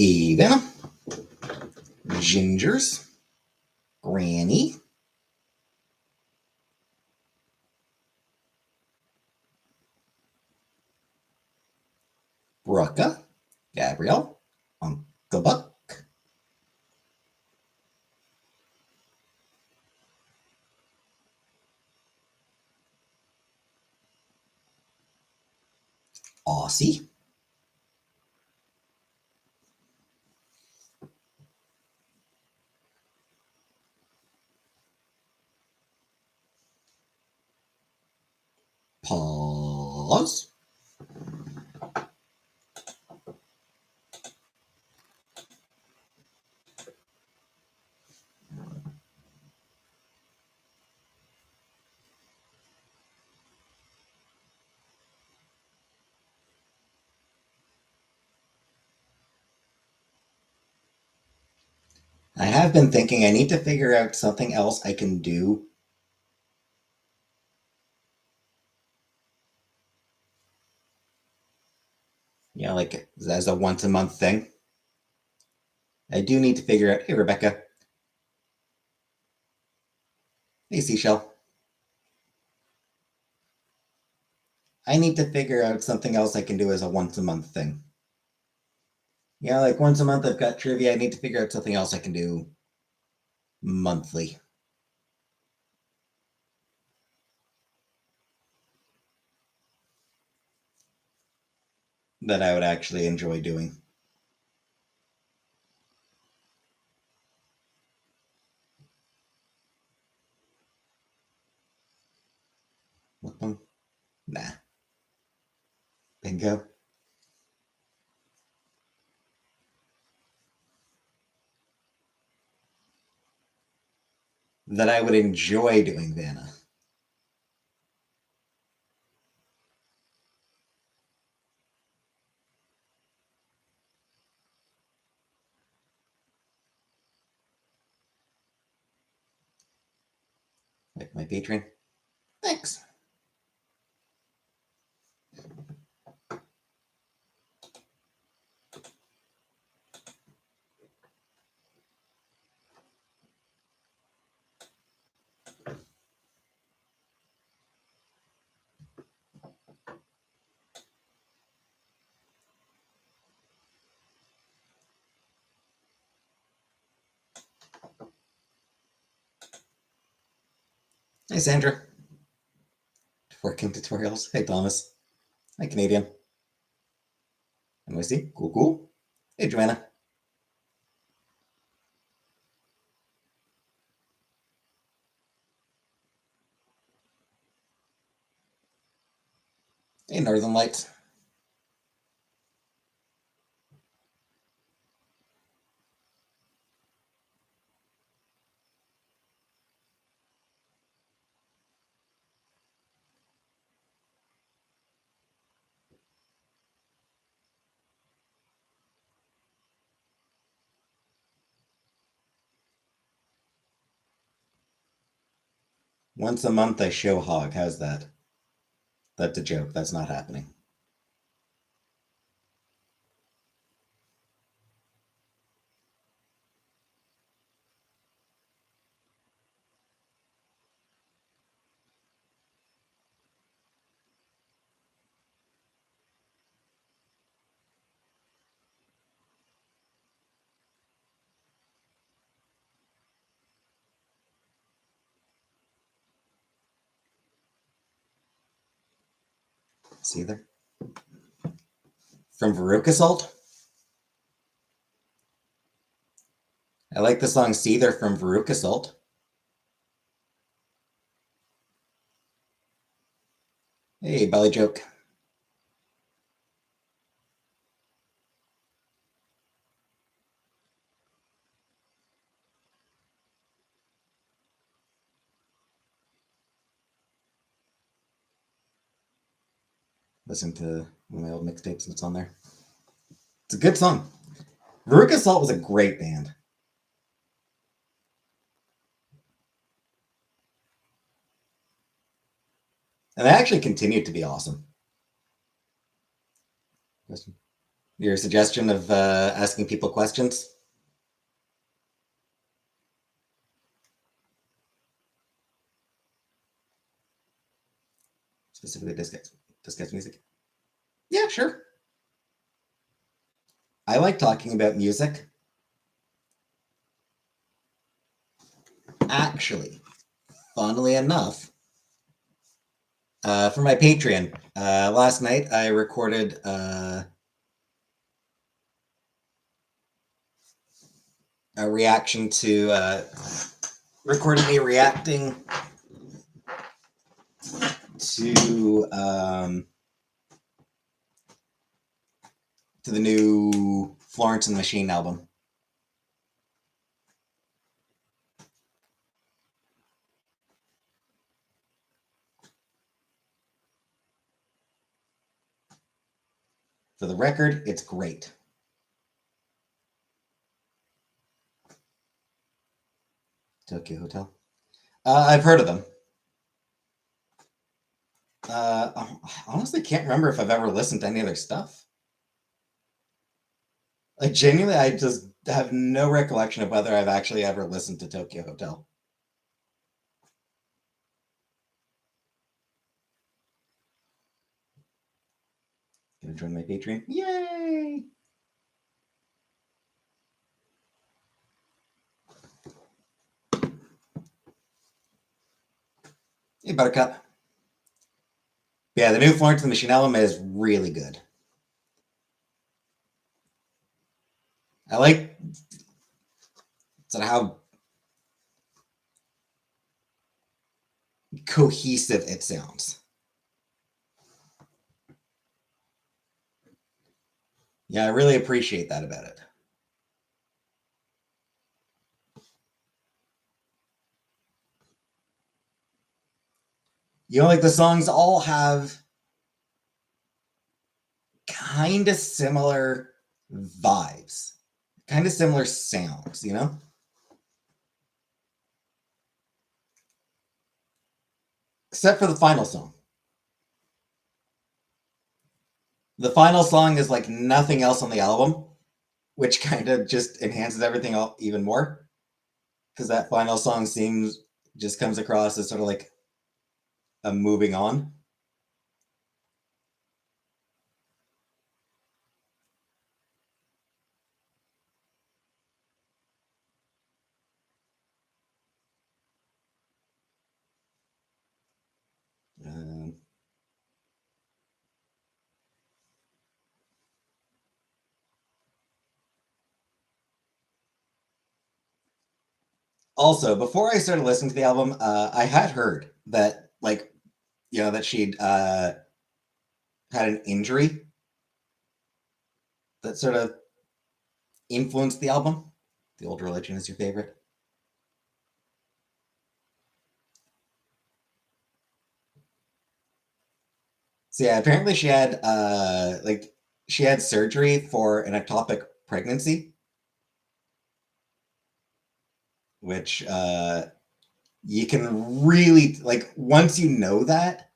Even, Gingers, Granny, Brooka, Gabrielle, Uncle Buck, Aussie, Pause, I have been thinking I need to figure out something else I can do. Yeah, like as a once a month thing. I do need to figure out. Hey, Rebecca. Hey, Seashell. I need to figure out something else I can do as a once a month thing. Yeah, like once a month I've got trivia. I need to figure out something else I can do monthly. That I would actually enjoy doing. Nah. Bingo. That I would enjoy doing, Vanna. Like my patron. Thanks. Hi, Sandra. Working tutorials. Hey, Thomas. Hi, Canadian. NYC. Cool, cool. Hey, Joanna. Hey, Northern Lights. Once a month I show hog. How's that? That's a joke. That's not happening. See there? From Veruca Salt? I like the song Seether from Veruca Salt. Hey, belly joke. Listen to one of my old mixtapes that's on there. It's a good song. Veruca Salt was a great band. And they actually continued to be awesome. Listen. Your suggestion of asking people questions? Specifically discuss music? Yeah, sure. I like talking about music. Actually, funnily enough, for my Patreon, last night I recorded a reaction to recorded me reacting to the new Florence and the Machine album. For the record, it's great. Tokyo Hotel. I've heard of them. I honestly can't remember if I've ever listened to any of their stuff. Like, genuinely, I just have no recollection of whether I've actually ever listened to Tokyo Hotel. Gonna join my Patreon. Yay! Hey, Buttercup. Yeah, the new Florence and the Machine album is really good. I like sort of how cohesive it sounds. Yeah, I really appreciate that about it. You know, like the songs all have kind of similar vibes, kind of similar sounds, you know? Except for the final song. The final song is like nothing else on the album, which kind of just enhances everything even more. Because that final song just comes across as sort of like a moving on. Um, Also, before I started listening to the album, I had heard that, like, you know, that she'd had an injury that sort of influenced the album. The Old Religion is your favorite. So yeah, apparently she had surgery for an ectopic pregnancy, which you can really, like, once you know that,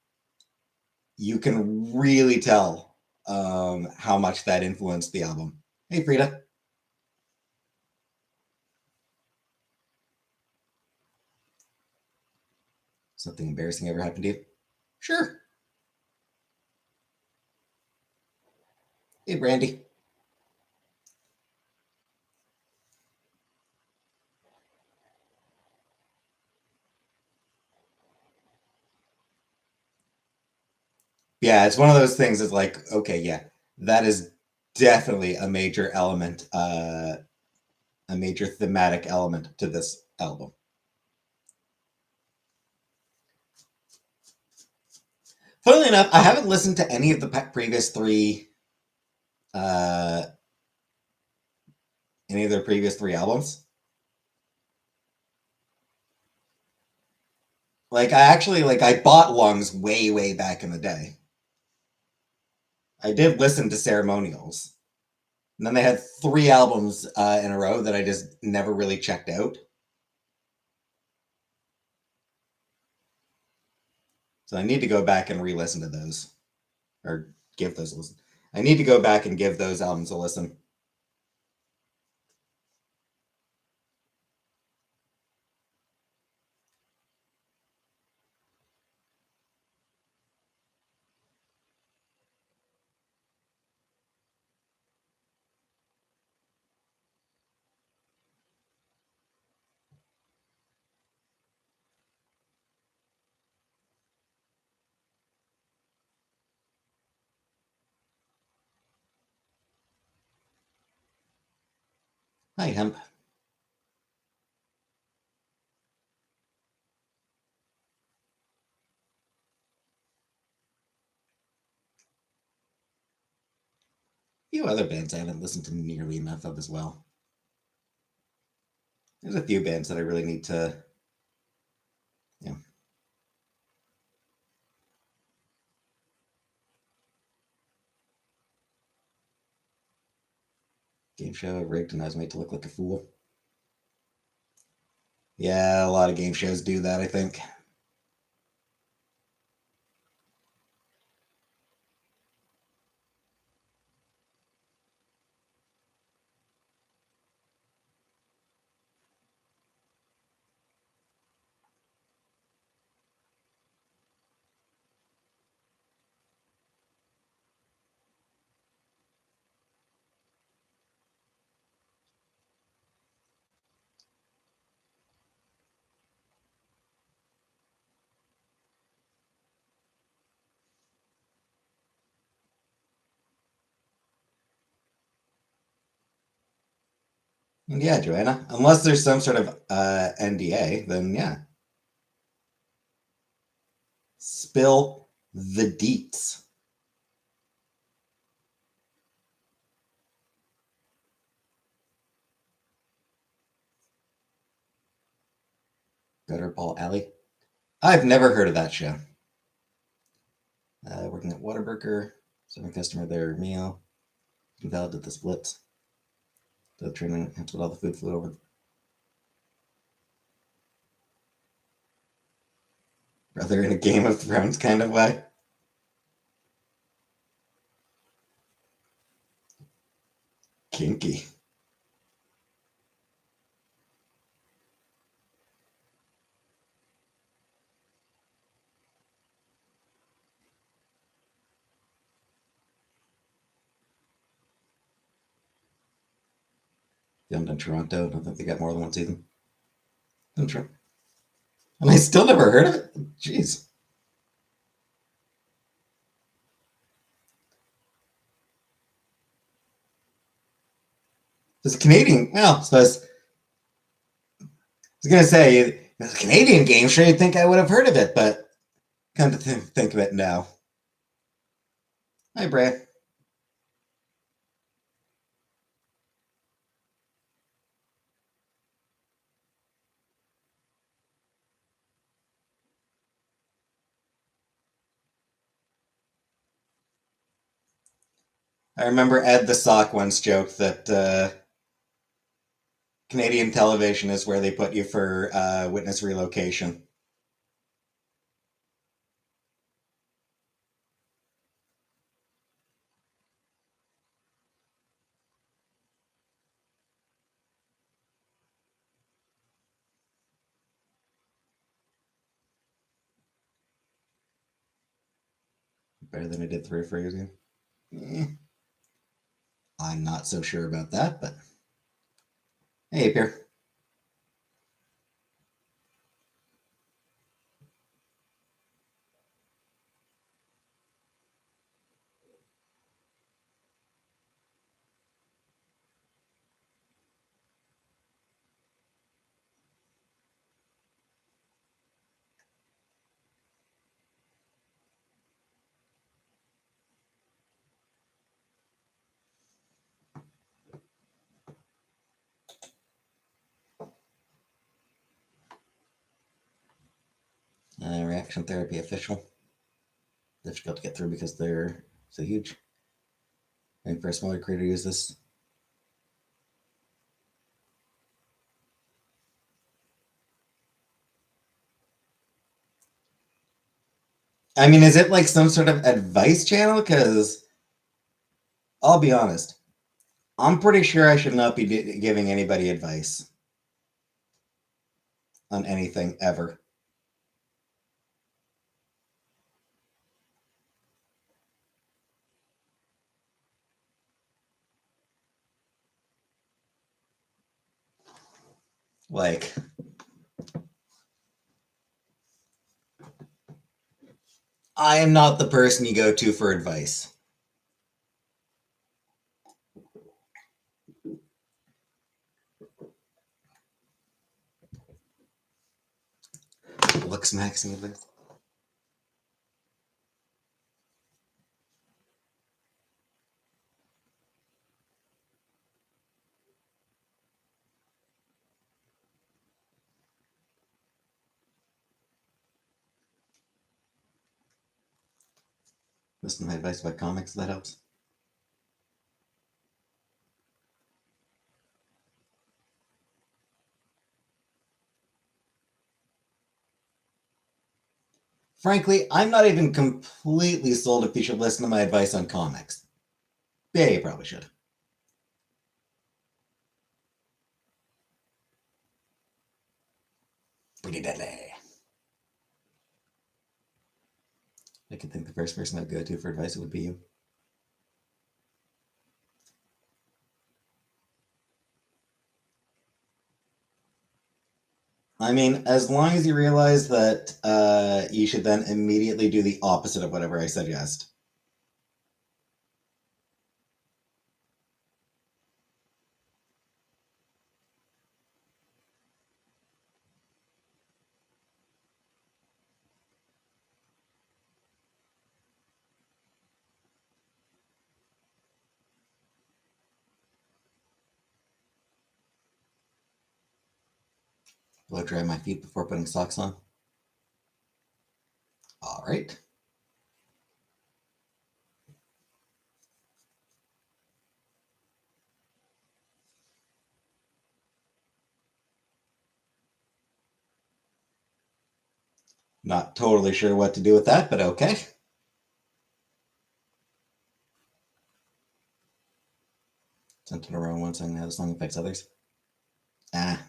you can really tell how much that influenced the album. Hey, Frida. Something embarrassing ever happened to you? Sure. Hey, Brandy. Yeah, it's one of those things. It's like, okay, yeah, that is definitely a major element, a major thematic element to this album. Funnily enough, I haven't listened to any of the previous uh, any of their previous three albums. Like, I bought Lungs way, way back in the day. I did listen to Ceremonials. And then they had three albums in a row that I just never really checked out. So I need to go back and re-listen to those, or give those a listen. I need to go back and give those albums a listen. Hi, Hemp. A few other bands I haven't listened to nearly enough of as well. There's a few bands that I really need to, yeah. Game show rigged and I was made to look like a fool. Yeah, a lot of game shows do that, I think. And yeah, Joanna, unless there's some sort of NDA, then yeah. Spill the deets. Gutterball Alley. I've never heard of that show. Working at Whataburger, serving a customer their meal. Invalidated the splits. The training until all the food flew over. Brother in a Game of Thrones kind of way. Kinky. Filmed in Toronto. I don't think they got more than one season. In Toronto. And I still never heard of it. Jeez. It's a Canadian. Well, I suppose. I was going to say, it's a Canadian game show, you'd think I would have heard of it, but come to think of it now. Hi, Bray. I remember Ed the Sock once joked that Canadian television is where they put you for witness relocation. Better than I did 3 or 4 years ago. I'm not so sure about that, but hey, Pierre. Reaction therapy official. Difficult to get through because they're so huge. And for a smaller creator, use this. I mean, is it like some sort of advice channel? Because I'll be honest. I'm pretty sure I should not be giving anybody advice on anything ever. Like, I am not the person you go to for advice. Looks maxing advice. Listen to my advice about comics, that helps. Frankly, I'm not even completely sold if you should listen to my advice on comics. Yeah, you probably should. Pretty deadly. I could think the first person I'd go to for advice would be you. I mean, as long as you realize that you should then immediately do the opposite of whatever I suggest. Blow dry my feet before putting socks on. All right. Not totally sure what to do with that, but okay. Sent in a row one saying how the song affects others. Ah.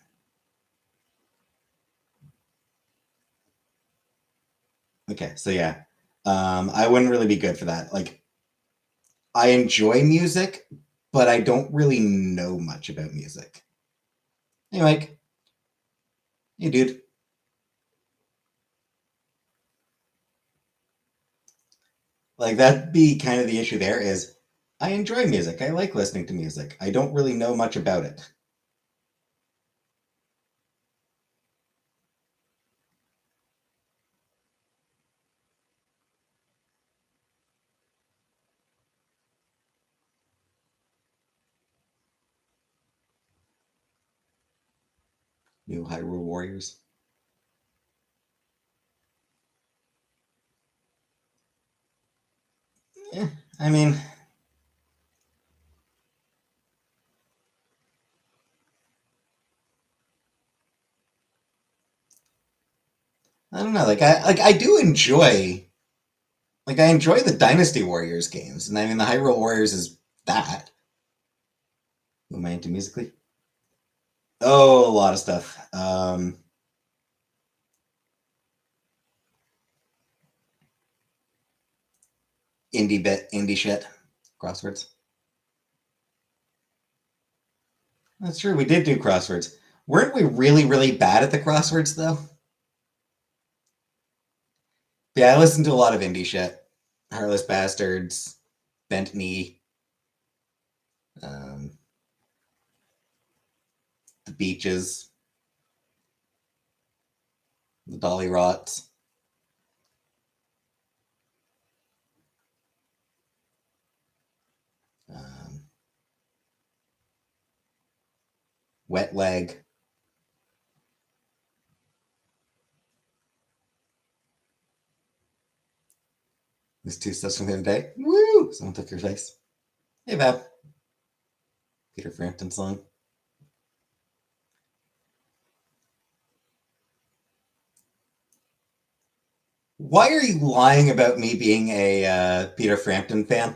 Okay, so yeah. I wouldn't really be good for that. Like, I enjoy music, but I don't really know much about music. Hey, Mike. Hey, dude. Like, that'd be kind of the issue there is I enjoy music. I like listening to music. I don't really know much about it. New Hyrule Warriors. Yeah, I mean, I don't know. I do enjoy I enjoy the Dynasty Warriors games, and I mean the Hyrule Warriors is that. Who am I into musically? Oh, a lot of stuff. Indie shit, crosswords. That's true. We did do crosswords. Weren't we really bad at the crosswords though? Yeah, I listened to a lot of indie shit. Heartless Bastards, Bent Knee, um, The Beaches, The Dolly Rots. Um, Wet Leg. These two stuff from the other day. Woo! Someone took your face. Hey, Bab. Peter Frampton song. Why are you lying about me being a Peter Frampton fan?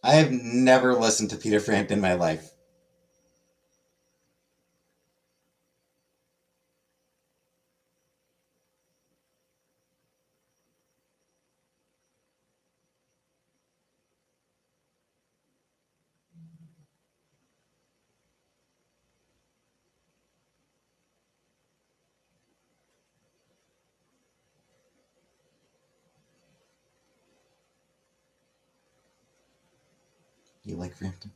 I have never listened to Peter Frampton in my life. You like Frampton?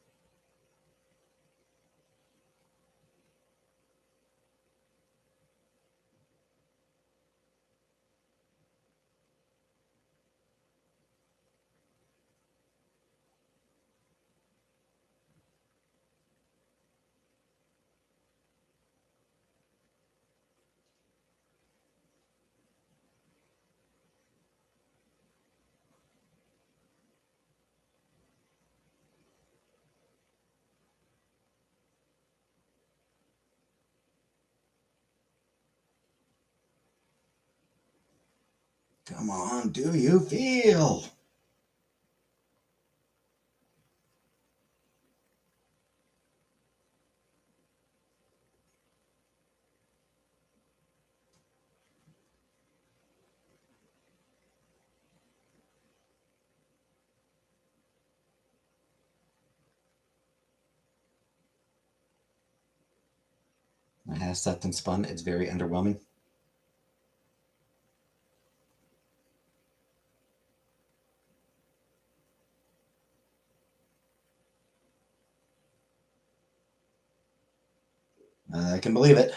Come on, do you feel? I have sucked and spun. It's very underwhelming. I can believe it.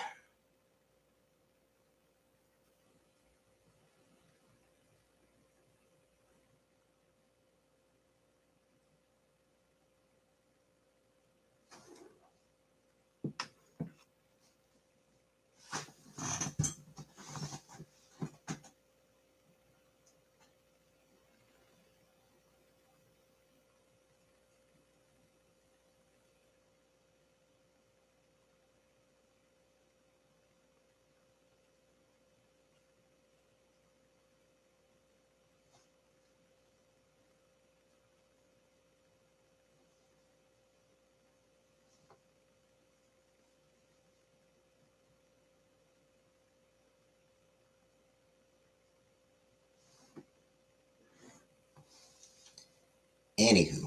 Anywho,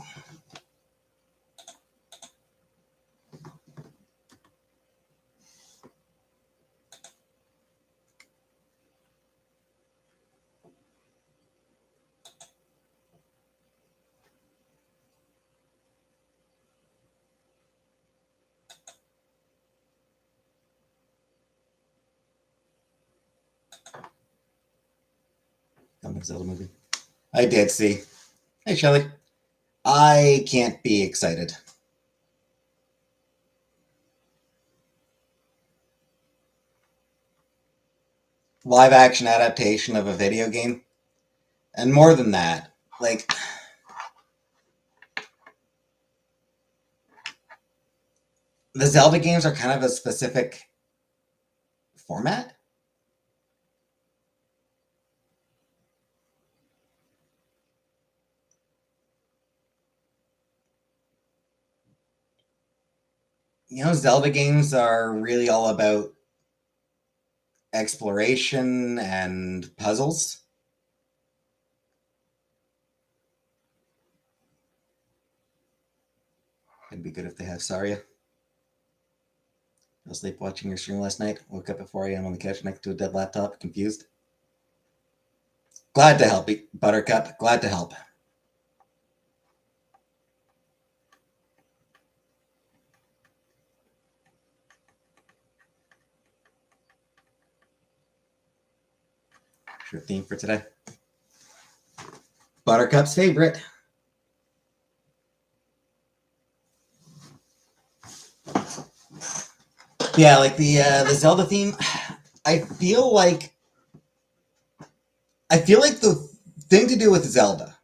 comic Zelda movie. I did see. Hey, Shelly. I can't be excited. Live action adaptation of a video game. And more than that, like, the Zelda games are kind of a specific format. You know, Zelda games are really all about exploration and puzzles. It'd be good if they have Saria. I was asleep watching your stream last night. Woke up at 4 a.m. on the couch next to a dead laptop, confused. Glad to help, Buttercup. Glad to help. Your theme for today. Buttercup's favorite. Yeah, like the Zelda theme. I feel like the thing to do with Zelda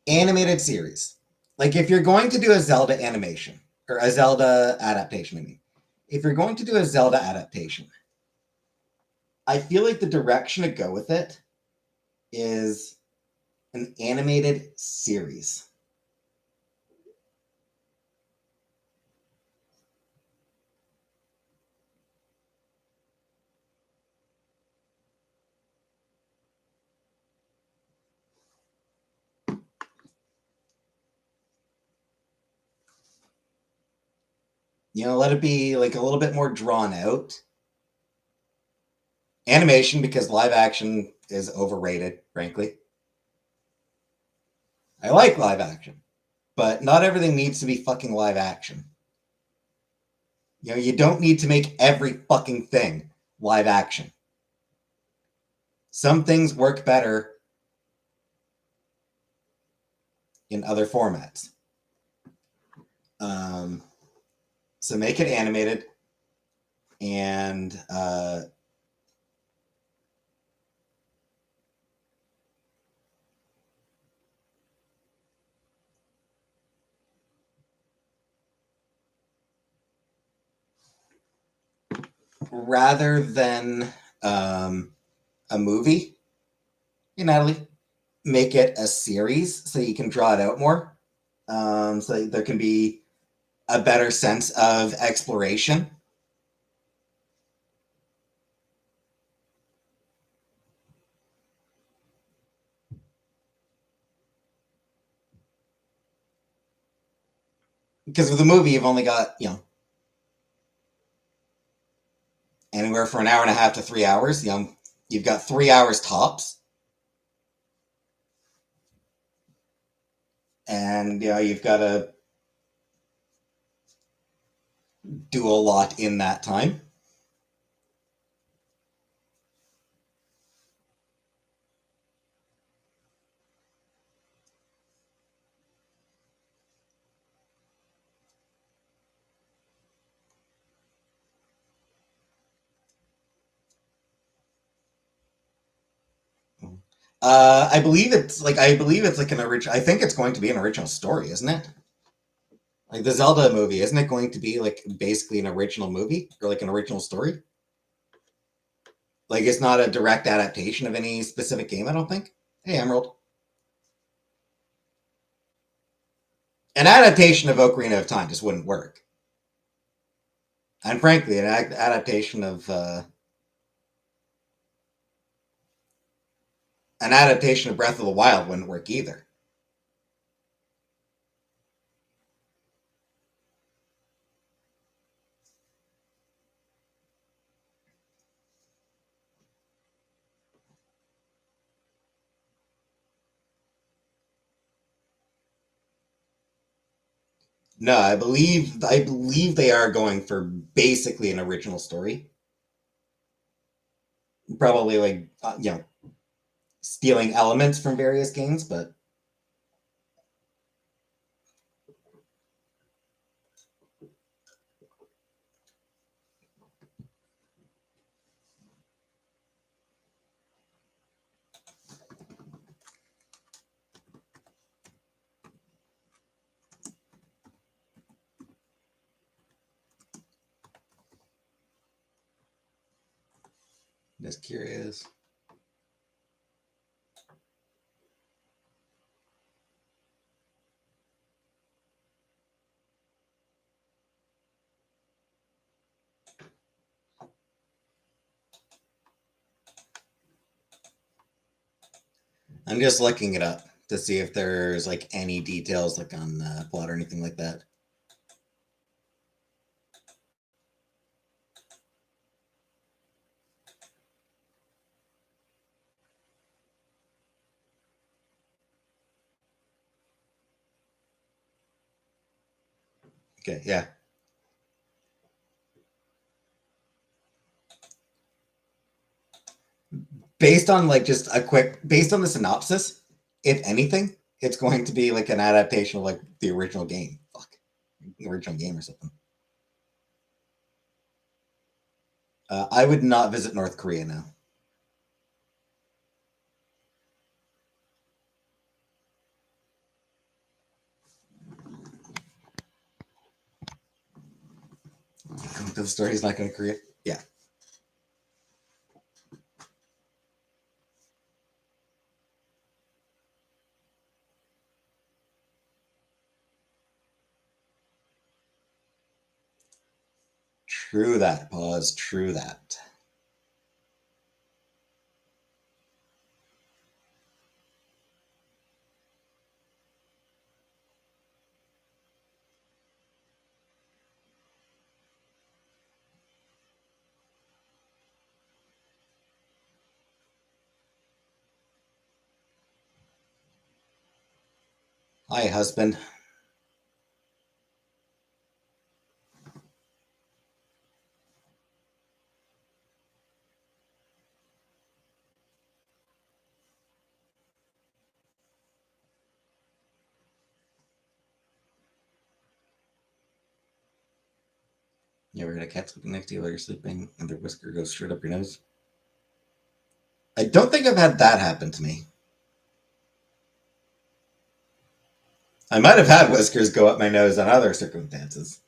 animated series, like if you're going to do a Zelda animation or a Zelda adaptation, I mean, if you're going to do a Zelda adaptation, I feel like the direction to go with it is An animated series. Let it be like a little bit more drawn out. Animation, because live action is overrated, frankly. I like live action, but not everything needs to be fucking live action. You don't need to make every fucking thing live action. Some things work better in other formats. So make it animated, and rather than a movie, Natalie, make it a series so you can draw it out more. So there can be a better sense of exploration. Because with a movie, you've only got, anywhere from an hour and a half to 3 hours. You've got 3 hours tops. And, you've got to do a lot in that time. I believe it's like an original. I think it's going to be an original story, isn't it? Like the Zelda movie, isn't it going to be like basically an original movie or like an original story? Like it's not a direct adaptation of any specific game, I don't think. Hey, Emerald. An adaptation of Ocarina of Time just wouldn't work. And frankly, an adaptation of Breath of the Wild wouldn't work either. No, I believe they are going for basically an original story. Probably like stealing elements from various games, but just curious. I'm just looking it up to see if there's like any details like on the plot or anything like that. Okay, yeah. Based on based on the synopsis, if anything, it's going to be like an adaptation of like the original game. Fuck, the original game or something. I would not visit North Korea now. The story's not going to create. Yeah. True that, pause. True that. Hi, husband. You ever had a cat sleeping next to you while you're sleeping and their whisker goes straight up your nose? I don't think I've had that happen to me. I might have had whiskers go up my nose on other circumstances.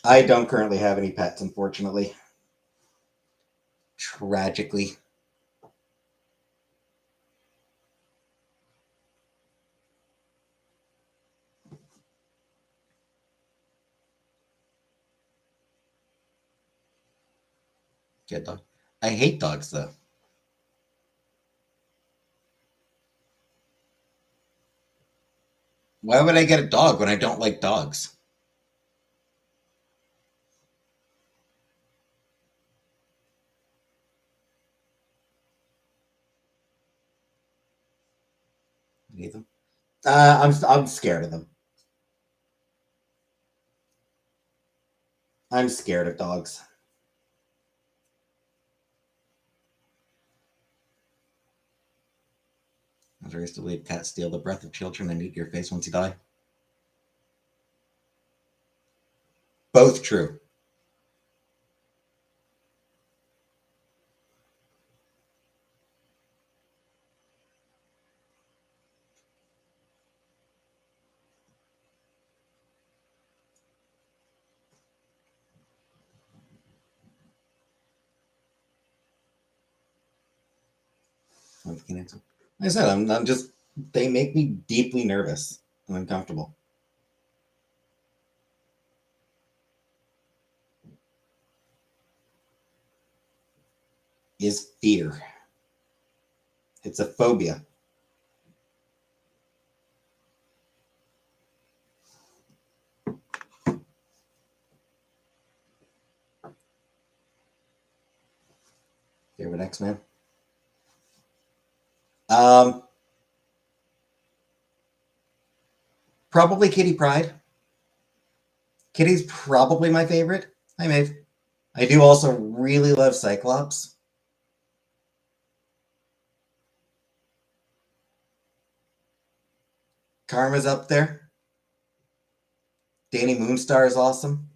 I don't currently have any pets, unfortunately. Tragically. Get dog. I hate dogs, though. Why would I get a dog when I don't like dogs? I hate them. I'm scared of them. I'm scared of dogs. I was raised to believe cats steal the breath of children and eat your face once you die. Both true. Like I said, I'm just. They make me deeply nervous and uncomfortable. Is fear. It's a phobia. Favorite X-Men? Um, Probably Kitty Pryde. Kitty's probably my favorite. Hi, Maeve. I do also really love Cyclops. Karma's up there. Danny Moonstar is awesome.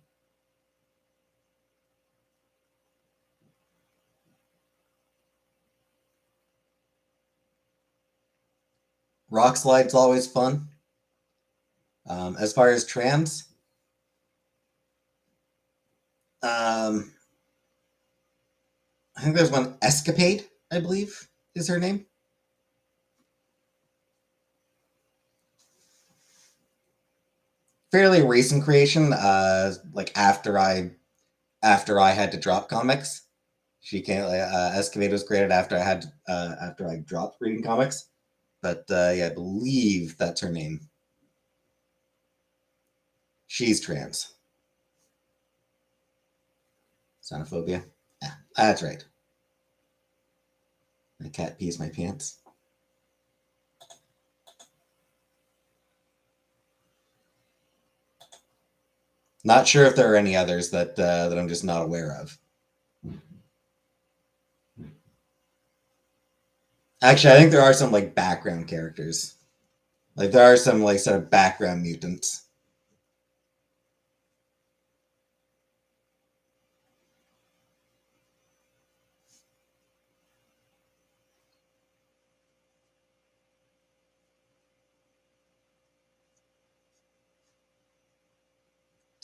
Rock Slide's always fun. As far as trans, um, I think there's one Escapade, I believe, is her name. Fairly recent creation. Like after I had to drop comics, she came. Escapade was created after I dropped reading comics. But yeah, I believe that's her name. She's trans. Xenophobia. Yeah, that's right. My cat pees my pants. Not sure if there are any others that I'm just not aware of. Actually, I think there are some like background characters. Like there are some like sort of background mutants.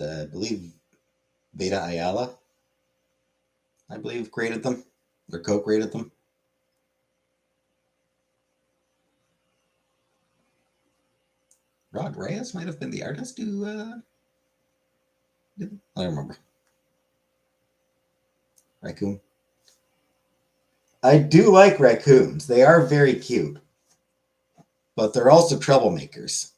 I believe Veda Ayala, I believe, created them or co-created them. Rod Reyes might have been the artist who did. I don't remember. Raccoon. I do like raccoons. They are very cute, but they're also troublemakers.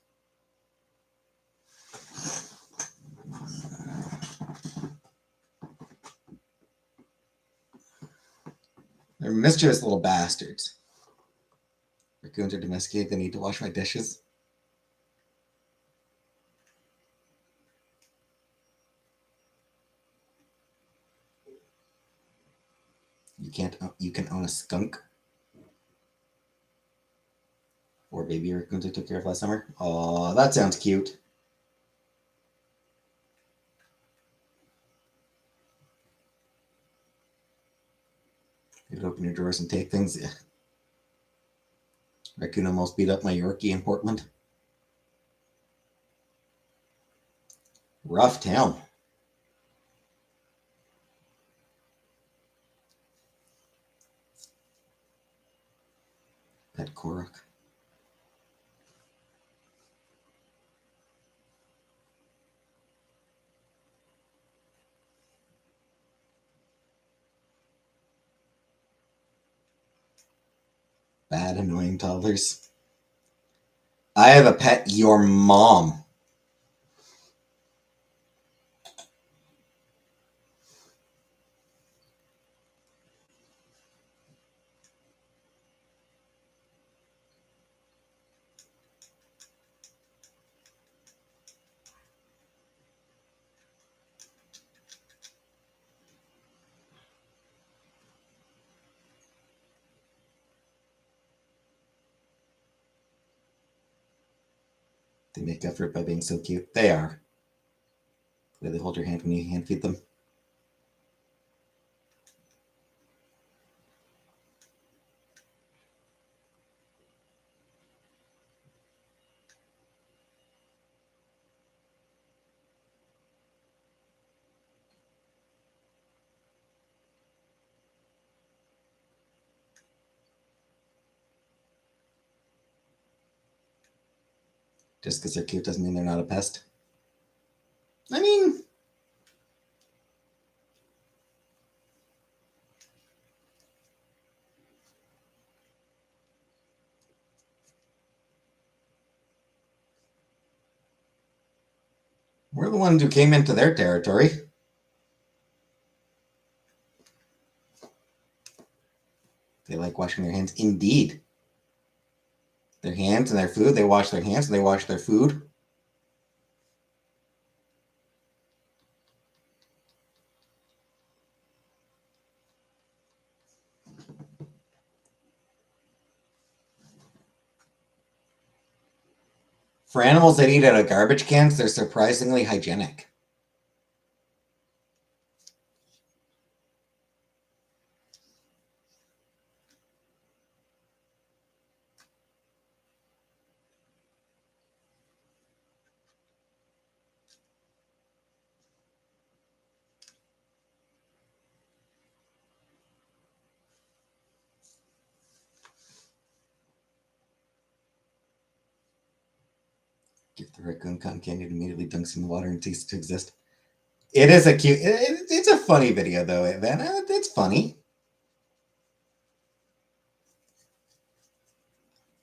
They're mischievous little bastards. Raccoons are domesticated. They need to wash my dishes. You can't. You can own a skunk. Or baby raccoons I took care of last summer. Oh, that sounds cute. You'd open your drawers and take things. Yeah. Raccoon almost beat up my Yorkie in Portland. Rough town. Pet Korok. Bad, annoying toddlers. I have a pet, your mom. They make up for it by being so cute. They are. The way they hold your hand when you hand feed them. Just because they're cute doesn't mean they're not a pest. I mean, we're the ones who came into their territory. They like washing their hands. Indeed. Their hands and their food. They wash their hands and they wash their food. For animals that eat out of garbage cans, they're surprisingly hygienic. Give the raccoon cotton candy and immediately dunks in the water and ceases to exist. It is a cute. It's a funny video though, Evan. It's funny.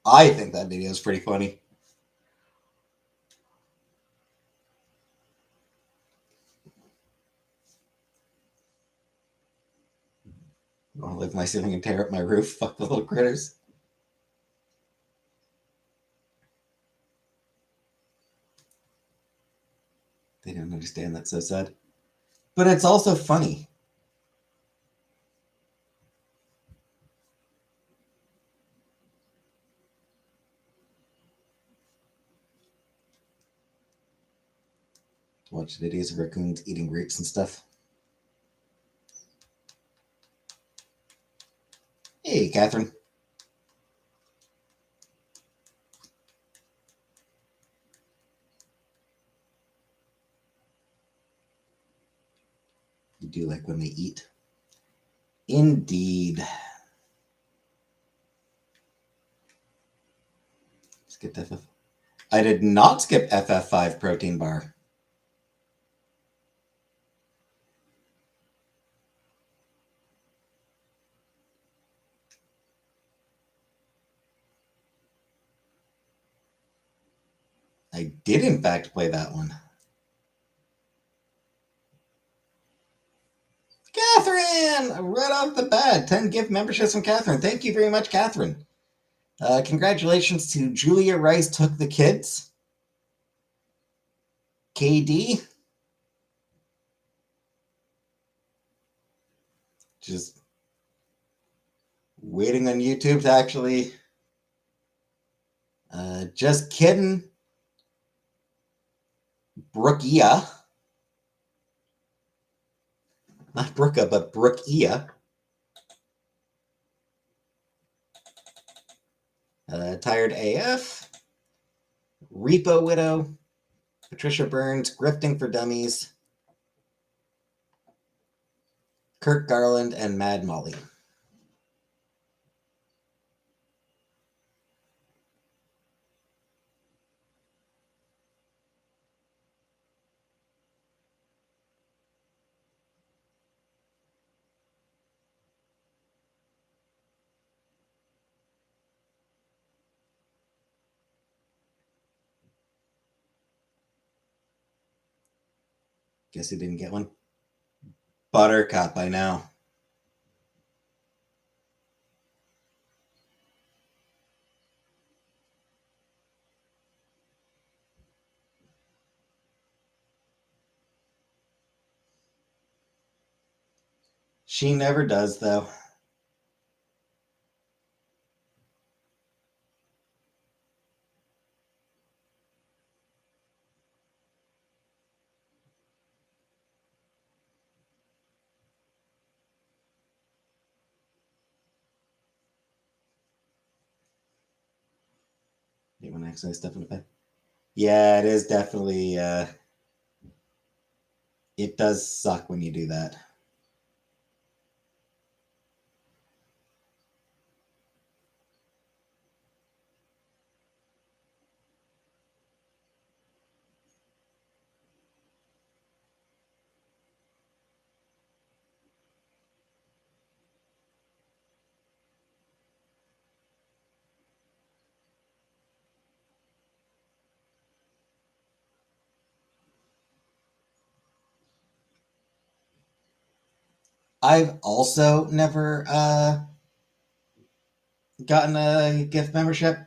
I think that video is pretty funny. I want to live my ceiling and tear up my roof. Fuck the little critters. They don't understand. That's so sad. But it's also funny. Watch videos of raccoons eating grapes and stuff. Hey, Catherine. You do like when they eat. Indeed. Let's get that. I did not skip FF5 protein bar. I did, in fact, play that one. Catherine! Right off the bat, 10 gift memberships from Catherine. Thank you very much, Catherine. Congratulations to Julia Rice Took the Kids. KD. Just waiting on YouTube to actually. Just kidding. Brookia. Not Brooka, but Brookia. Tired AF. Repo Widow. Patricia Burns. Grifting for Dummies. Kirk Garland and Mad Molly. Guess he didn't get one. Buttercup, I know. She never does, though. You want to accidentally step in the bed? Yeah, it is definitely. It does suck when you do that. I've also never gotten a gift membership,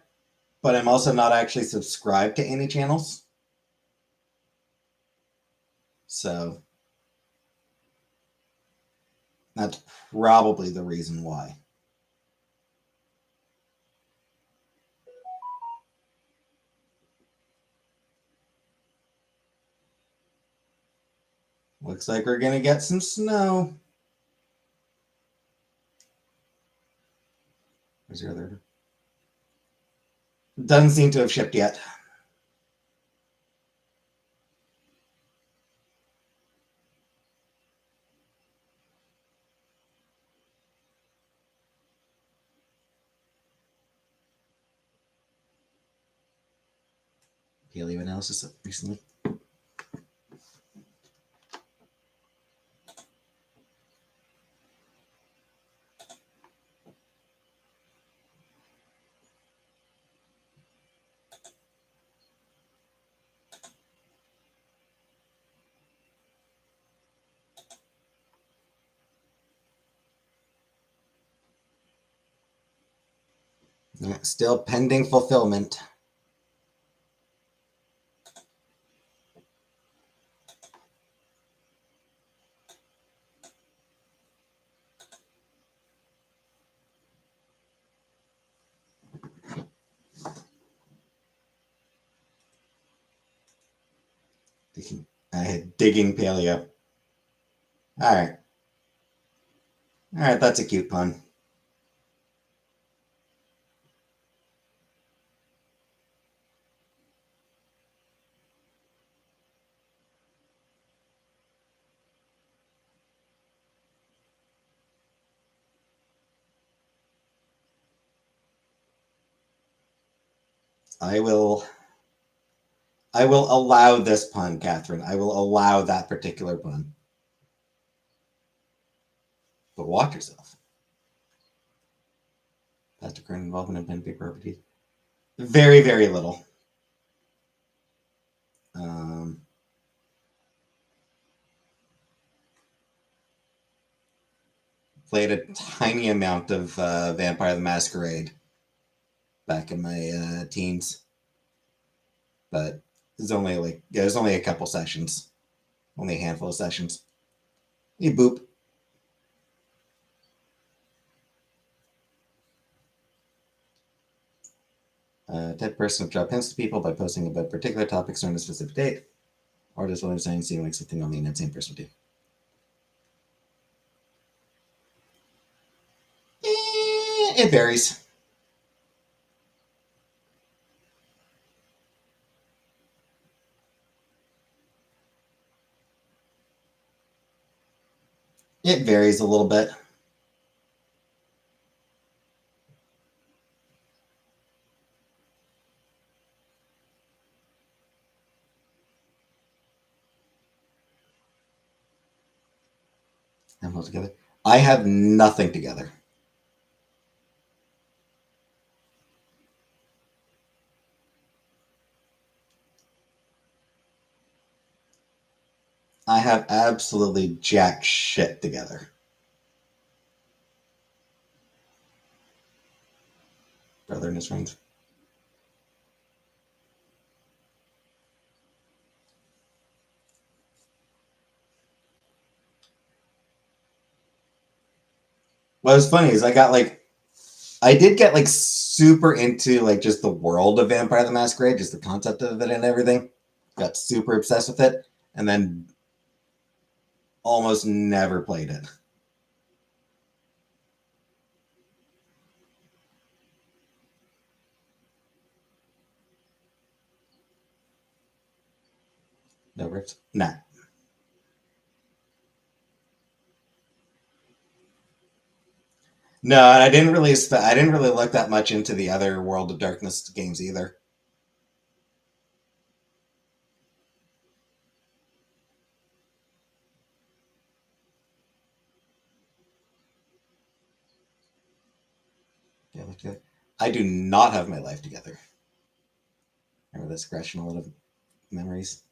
but I'm also not actually subscribed to any channels. So that's probably the reason why. Looks like we're going to get some snow. Where's your other? Doesn't seem to have shipped yet. Paleo analysis recently. Still pending fulfillment. Digging paleo. All right. All right, that's a cute pun. I will I will allow this pun, Catherine. I will allow that particular pun. But watch yourself. Past current involvement in pen paper RPGs. Very, very little. Played a tiny amount of Vampire the Masquerade back in my teens, but it was only a couple sessions, only a handful of sessions. You boop. Type of person to drop hints to people by posting about particular topics during a specific date, or does what I'm saying seem like something only an insane person would do? It varies. It varies a little bit. I'm all together. I have nothing together. I have absolutely jack shit together. Brother and his friends. What was funny is I did get like super into like just the world of Vampire the Masquerade, just the concept of it and everything. Got super obsessed with it, and then almost never played it. No rips. Nah. No, and I didn't really. I didn't really look that much into the other World of Darkness games either. Yeah, I do not have my life together. Remember this scratching a lot of memories.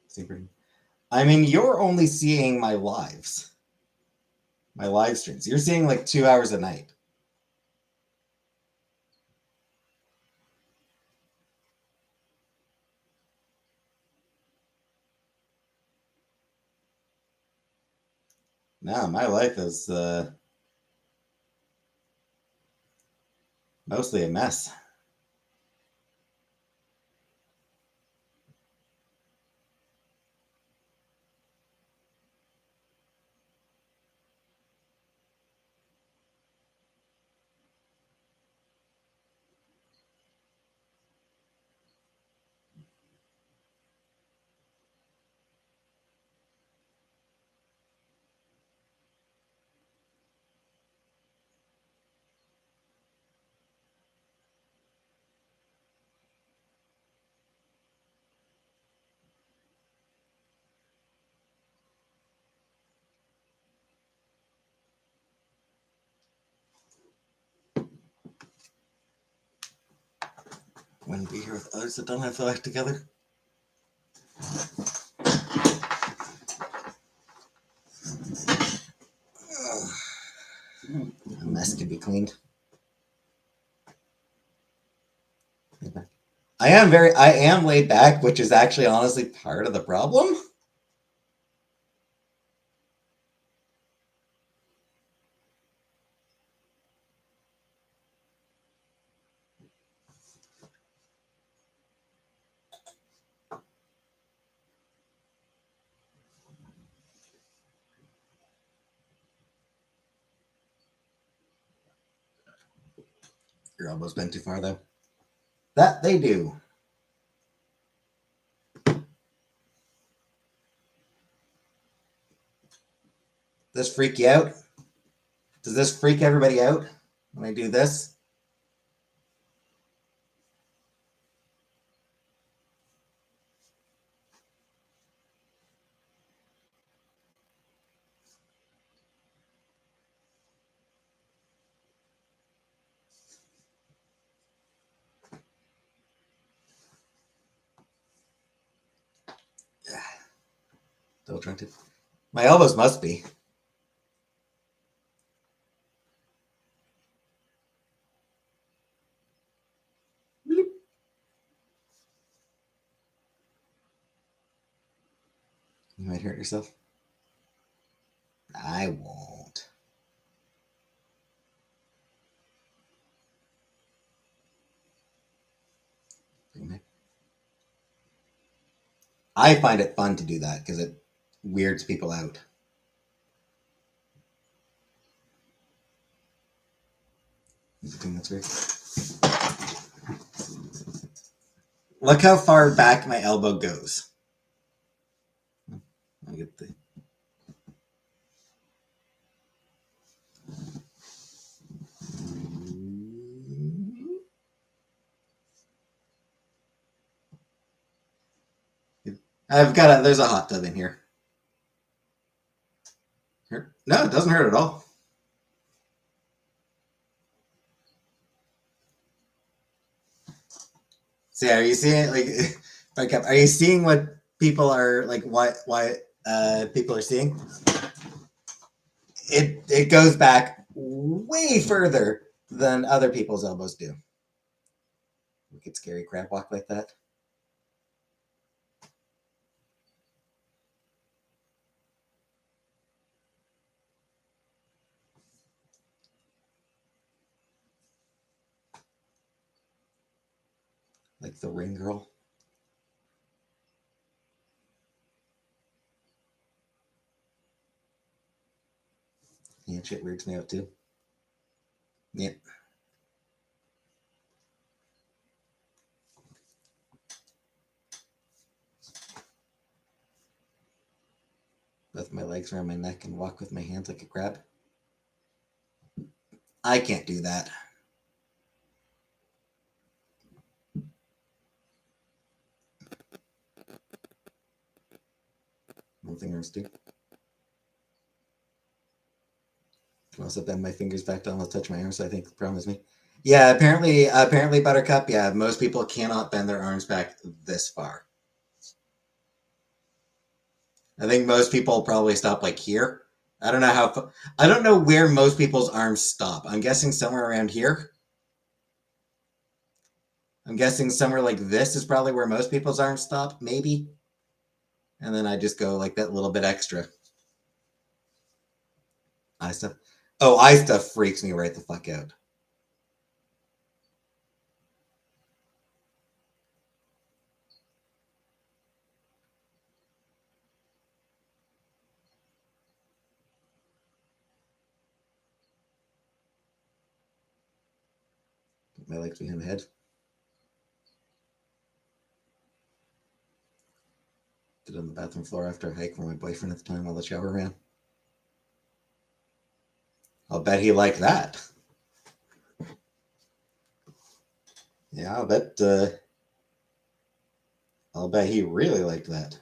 Super. I mean, you're only seeing my lives, my live streams. You're seeing like 2 hours a night. No, my life is mostly a mess. Wouldn't be here with others that don't have their life together. A mess can be cleaned. I am laid back, which is actually honestly part of the problem. Your elbow's bent too far, though. That they do. Does this freak you out? Does this freak everybody out when I do this? Still trying to. My elbows must be. You might hurt yourself. I won't. I find it fun to do that because it weirds people out. Is the thing that's weird? Look how far back my elbow goes. I get the. I've got a. There's a hot tub in here. No, it doesn't hurt at all. So yeah, are you seeing like are you seeing what people are like why people are seeing? It goes back way further than other people's elbows do. Look at scary crab walk like that. Like the ring girl. Yeah, shit weirds me out too. Yeah. Both my legs around my neck and walk with my hands like a crab. I can't do that. One thing hurts too. Can also bend my fingers back to almost touch my arms. So I think the problem is me. Yeah, apparently, Buttercup. Yeah, most people cannot bend their arms back this far. I think most people probably stop like here. I don't know how. I don't know where most people's arms stop. I'm guessing somewhere around here. I'm guessing somewhere like this is probably where most people's arms stop, maybe. And then I just go like that little bit extra. Eye stuff. Oh, eye stuff freaks me right the fuck out. Put my legs behind my head. Did it on the bathroom floor after a hike with my boyfriend at the time while the shower ran. I'll bet he liked that. Yeah, I'll bet he really liked that.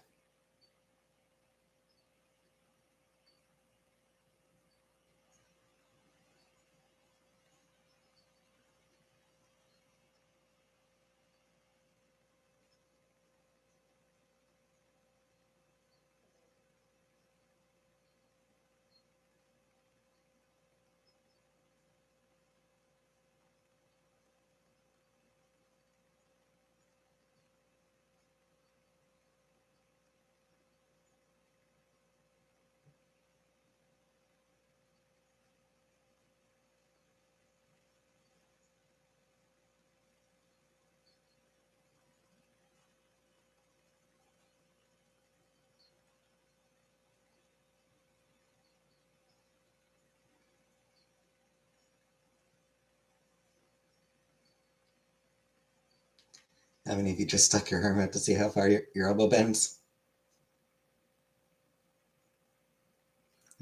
How many of you just stuck your arm out to see how far your elbow bends?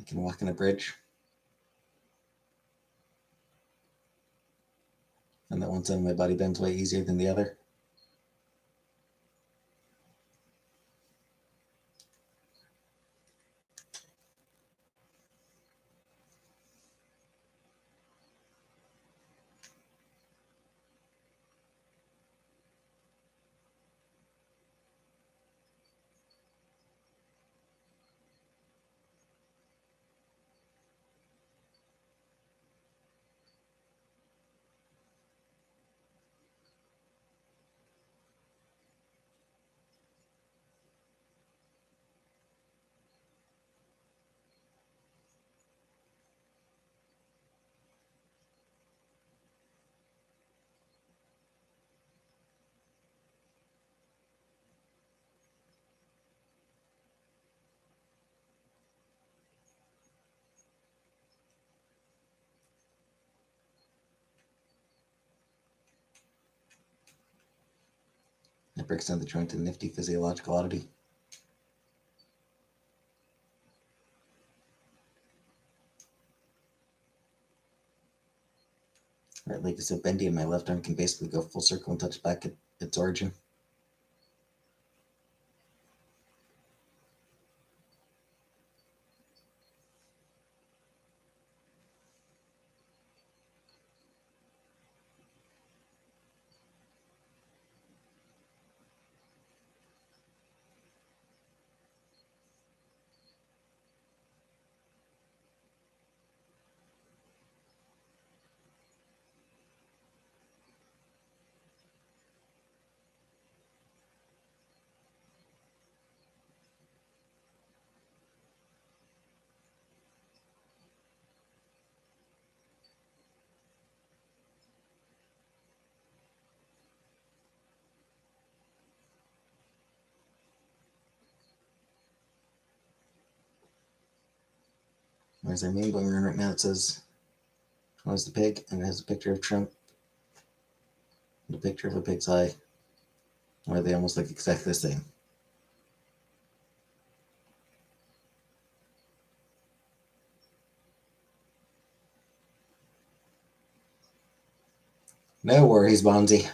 I can walk on a bridge. And that one side of my body bends way easier than the other. It breaks down the joint, a nifty physiological oddity. Right leg is so bendy and my left arm can basically go full circle and touch back at its origin. There's our meme going around right now. It says, "How's the pig?" And it has a picture of Trump and a picture of a pig's eye, where they almost look exactly the same. No worries, Bonzi.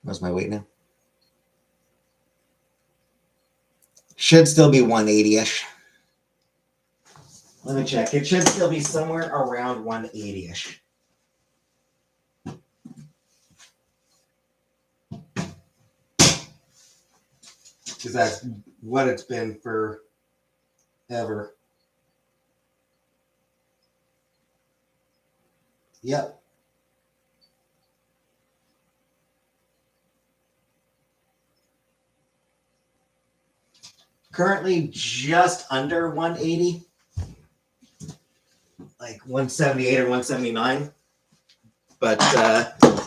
What's my weight now? Should still be 180-ish. Let me check. It should still be somewhere around 180-ish. Because that's what it's been for ever. Yep. Currently just under 180. Like 178 or 179. But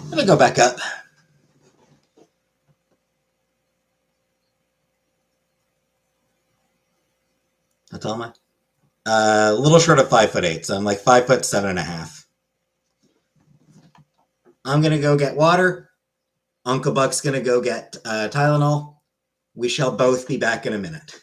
let me go back up. How tall am I? A little short of 5'8", so I'm like 5'7.5". I'm gonna go get water. Uncle Buck's gonna go get Tylenol. We shall both be back in a minute.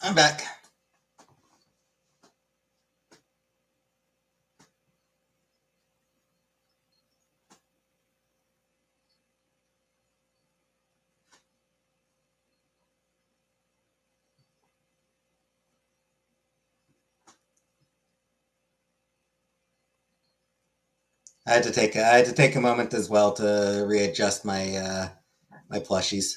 I'm back. I had to take a moment as well to readjust my plushies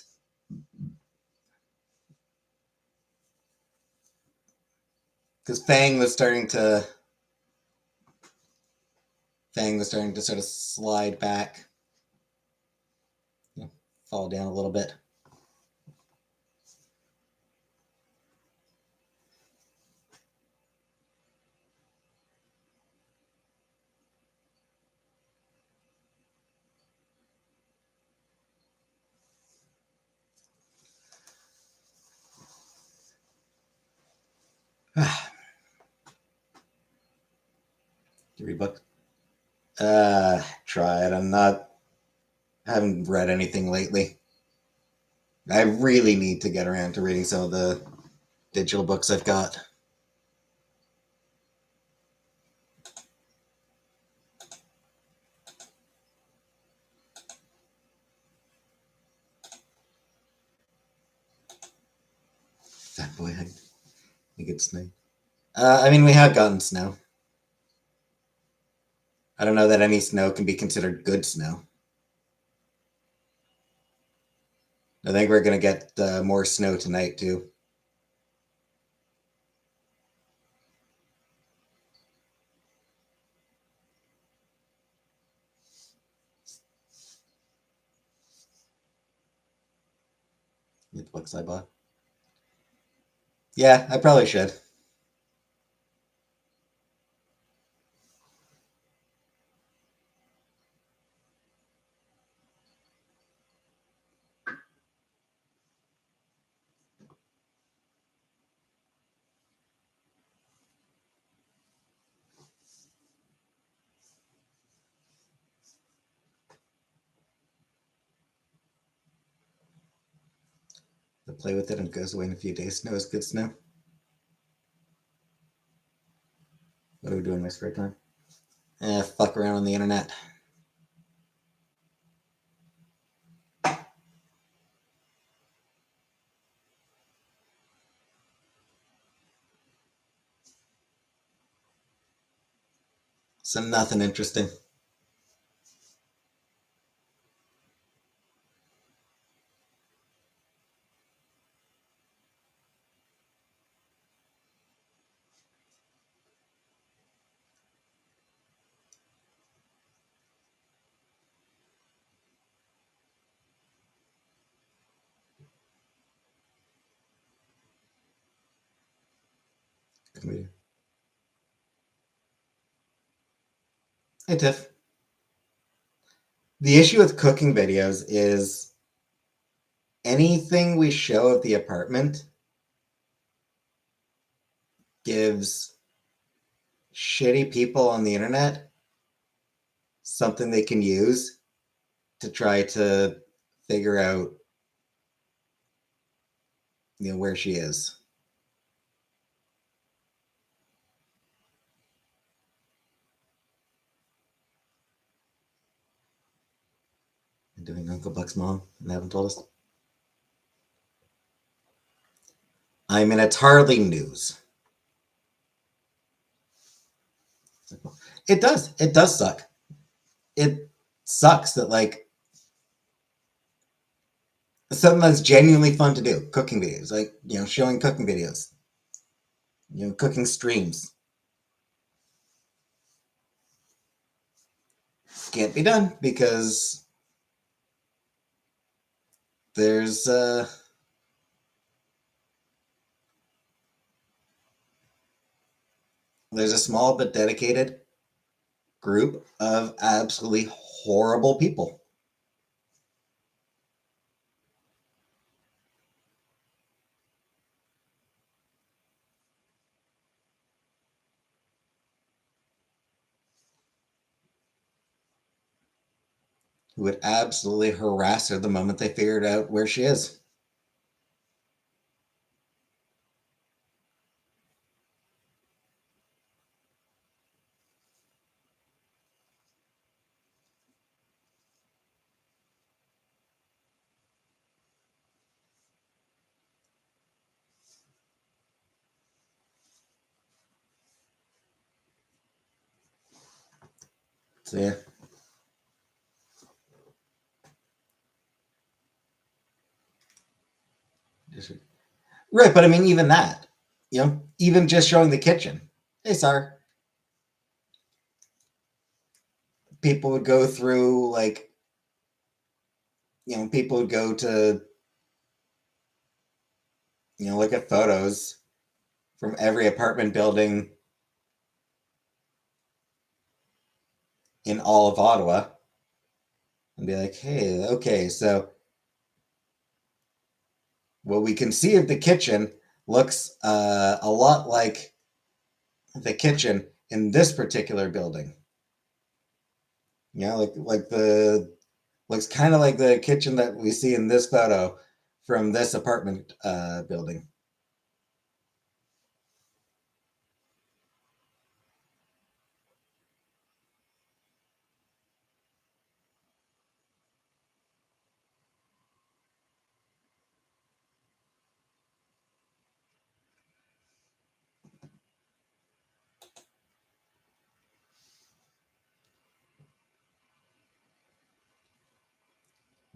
because Fang was starting to sort of slide back, fall down a little bit. You read book? Try it. I haven't read anything lately. I really need to get around to reading some of the digital books I've got. Fat boy, I think it's snow. I mean, we have gotten snow. I don't know that any snow can be considered good snow. I think we're going to get more snow tonight, too. The books I bought. Yeah, I probably should. To play with it and it goes away in a few days. Snow is good snow. What do we do in my spare time? Fuck around on the internet. So nothing interesting. Hey, Tiff. The issue with cooking videos is anything we show of the apartment gives shitty people on the internet something they can use to try to figure out where she is. And doing Uncle Buck's mom and they haven't told us. I mean, it's hardly news. It does. It does suck. It sucks that something that's genuinely fun to do, cooking videos, showing cooking videos, cooking streams, can't be done because there's a small but dedicated group of absolutely horrible people. Who would absolutely harass her the moment they figured out where she is. So yeah. Right, but I mean, even that, even just showing the kitchen. Hey, sir. People would go through like, people would go to, look at photos from every apartment building in all of Ottawa and be like, hey, okay, so what we can see of the kitchen looks a lot like the kitchen in this particular building. Like the looks kind of like the kitchen that we see in this photo from this apartment building.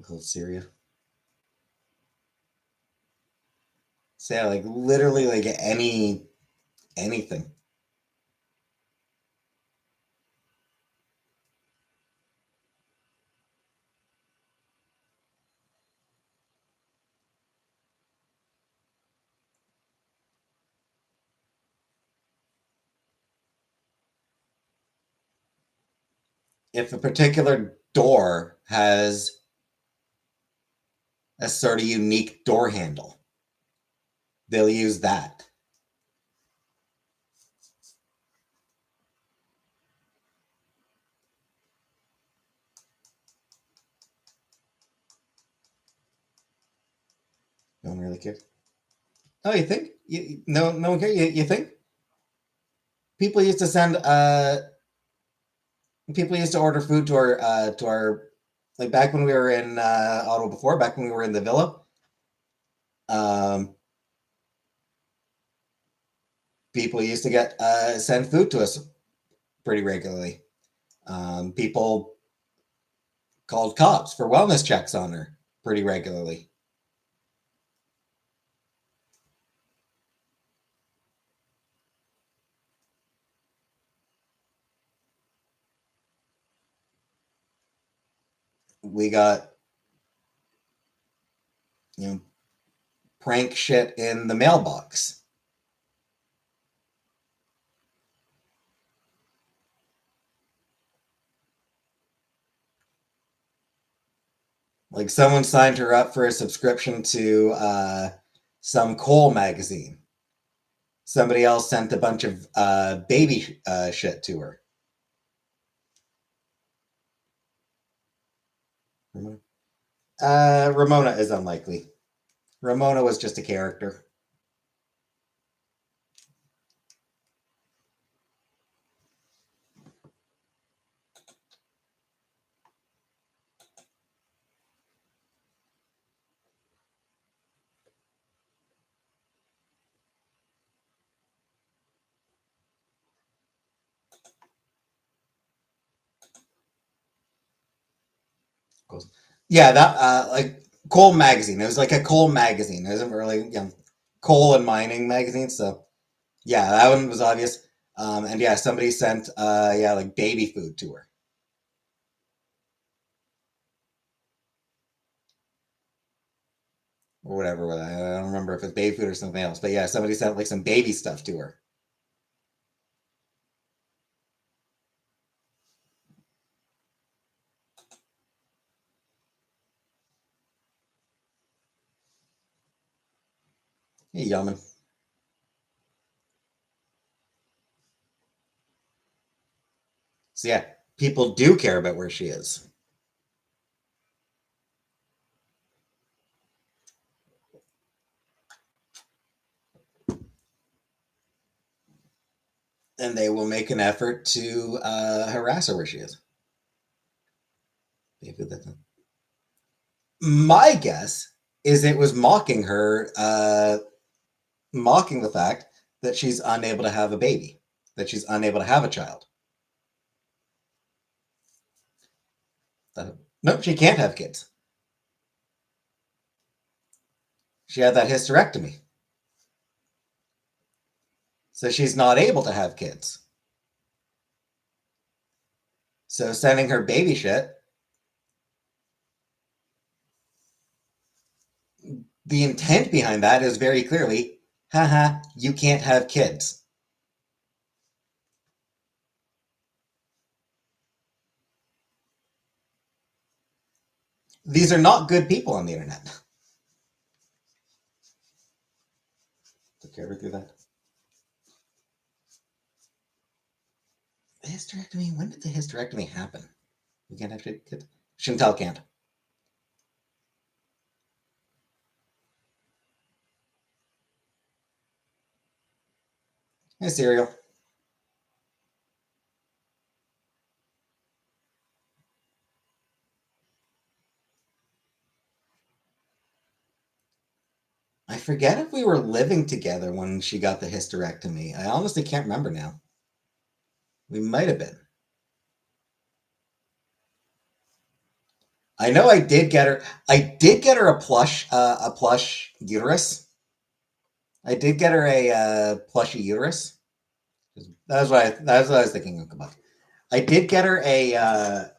Whole Syria. So yeah, like literally like anything. If a particular door has a sort of unique door handle, they'll use that. No one really cares. Oh, you think? No one cares. You think? People used to send people used to order food to our like back when we were in Ottawa before, back when we were in the villa. Um, People used to get send food to us pretty regularly. People called cops for wellness checks on her pretty regularly. We got you know prank shit in the mailbox. Like someone signed her up for a subscription to some coal magazine. Somebody else sent a bunch of baby shit to her. Ramona is unlikely. Ramona was just a character. Yeah, that like coal magazine. It was like a coal magazine. It wasn't really coal and mining magazine. So yeah, that one was obvious. And yeah, somebody sent like baby food to her or whatever. I don't remember if it's baby food or something else. But yeah, somebody sent like some baby stuff to her. Hey, Yaman. So yeah, people do care about where she is, and they will make an effort to harass her where she is. My guess is it was mocking her, mocking the fact that she's unable to have a baby, that she's unable to have a child. Nope, she can't have kids. She had that hysterectomy. So she's not able to have kids. So sending her baby shit, the intent behind that is very clearly, haha, you can't have kids. These are not good people on the internet. Okay, ever through that? The hysterectomy? When did the hysterectomy happen? We can't have kids? Chantel can't. Hey, cereal. I forget if we were living together when she got the hysterectomy. I honestly can't remember now. We might have been. I know I did get her. I did get her a plush uterus. I did get her a plushy uterus. That's what I was thinking about. I did get her a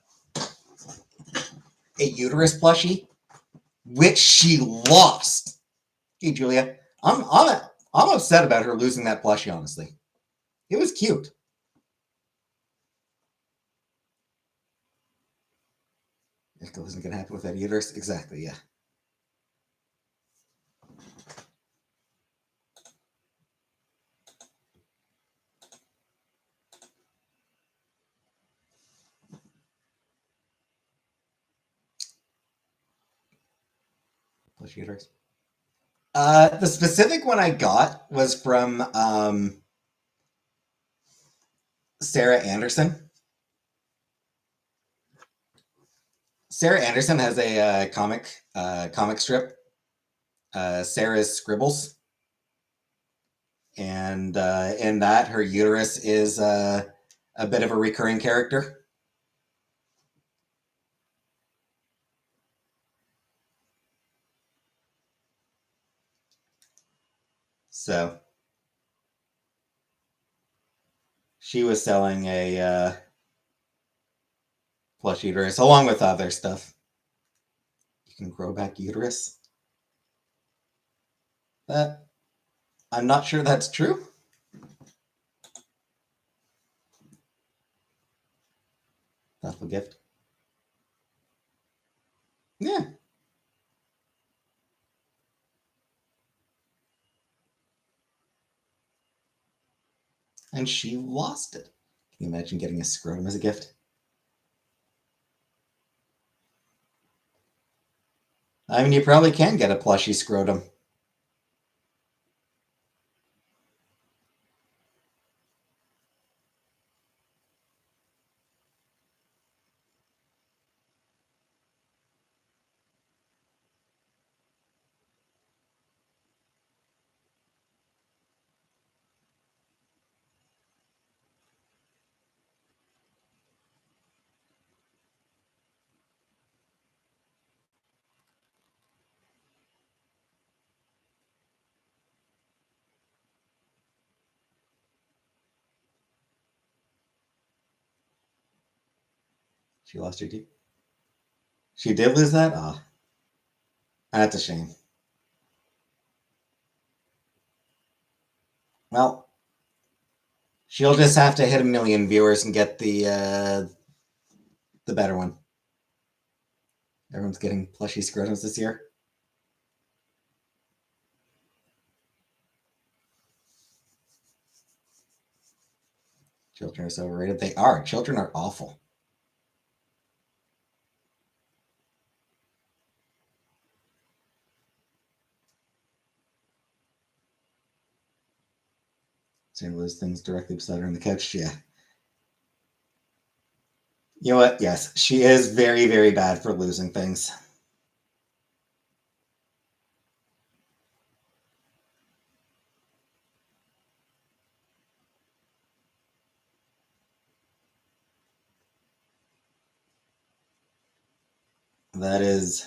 uterus plushie, which she lost. Hey, Julia, I'm upset about her losing that plushie. Honestly, it was cute. It wasn't gonna happen with that uterus. Exactly. Yeah. Plush uterus. The specific one I got was from Sarah Anderson. Sarah Anderson has a comic strip, Sarah's Scribbles, and in that her uterus is a bit of a recurring character. So she was selling a plush uterus along with other stuff. You can grow back uterus. That I'm not sure that's true. Thoughtful gift. Yeah. And she lost it. Can you imagine getting a scrotum as a gift? I mean, you probably can get a plushy scrotum. She lost her teeth. She did lose that? Oh, that's a shame. Well, she'll just have to hit 1 million viewers and get the better one. Everyone's getting plushy scrotums this year. Children are so overrated. They are. Children are awful. Saying lose things directly beside her on the couch. Yeah. You know what? Yes, she is very, very bad for losing things. That is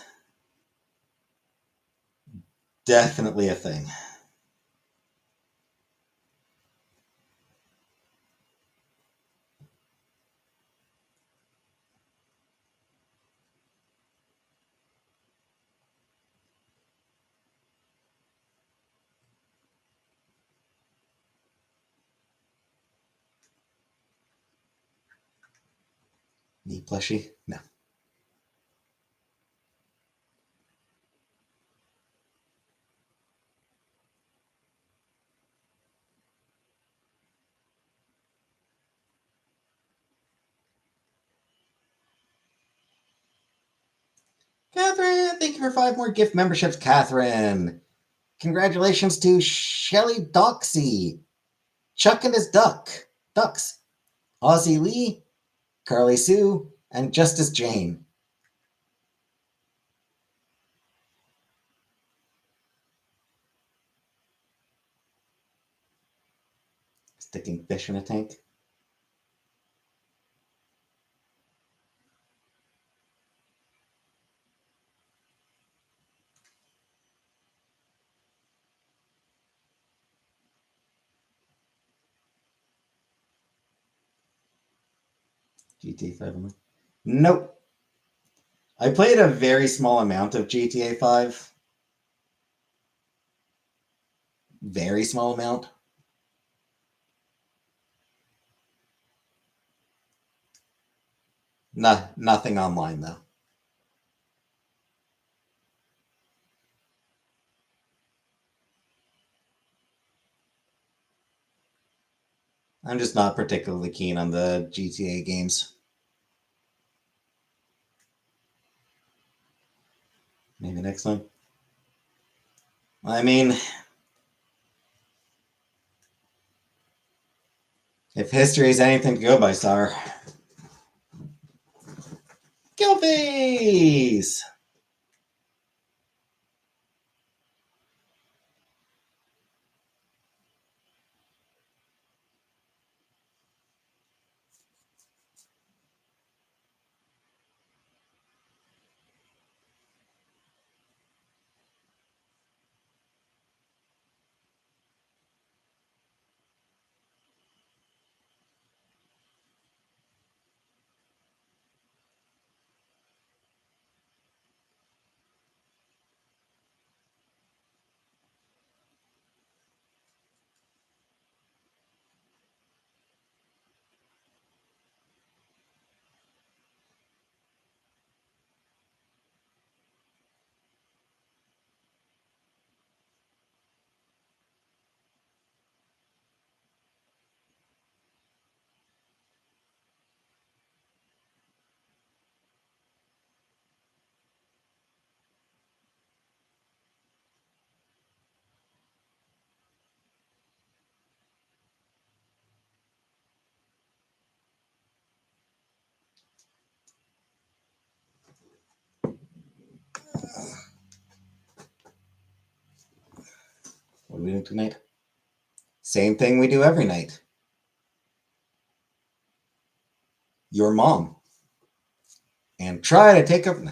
definitely a thing. Me plushie? No. Catherine, thank you for 5 more gift memberships, Catherine. Congratulations to Shelly Doxy, Chuck and his ducks, Ozzy Lee, Carly Sue, and Justice Jane. Sticking fish in a tank. GTA 5 online. Nope. I played a very small amount of GTA 5. Very small amount. Nothing online, though. I'm just not particularly keen on the GTA games. Maybe next time. I mean, if history is anything to go by, Sar. Gilfies! What are we doing tonight? Same thing we do every night. Your mom. And try to take over.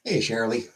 Hey, Shirley.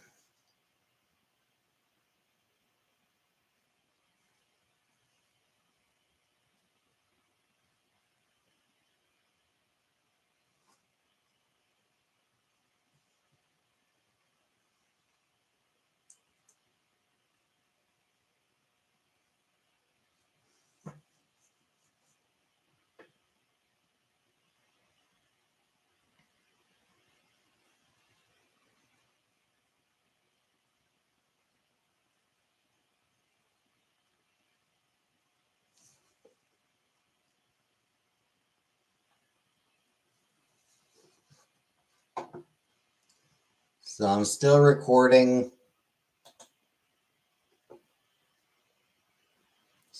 So I'm still recording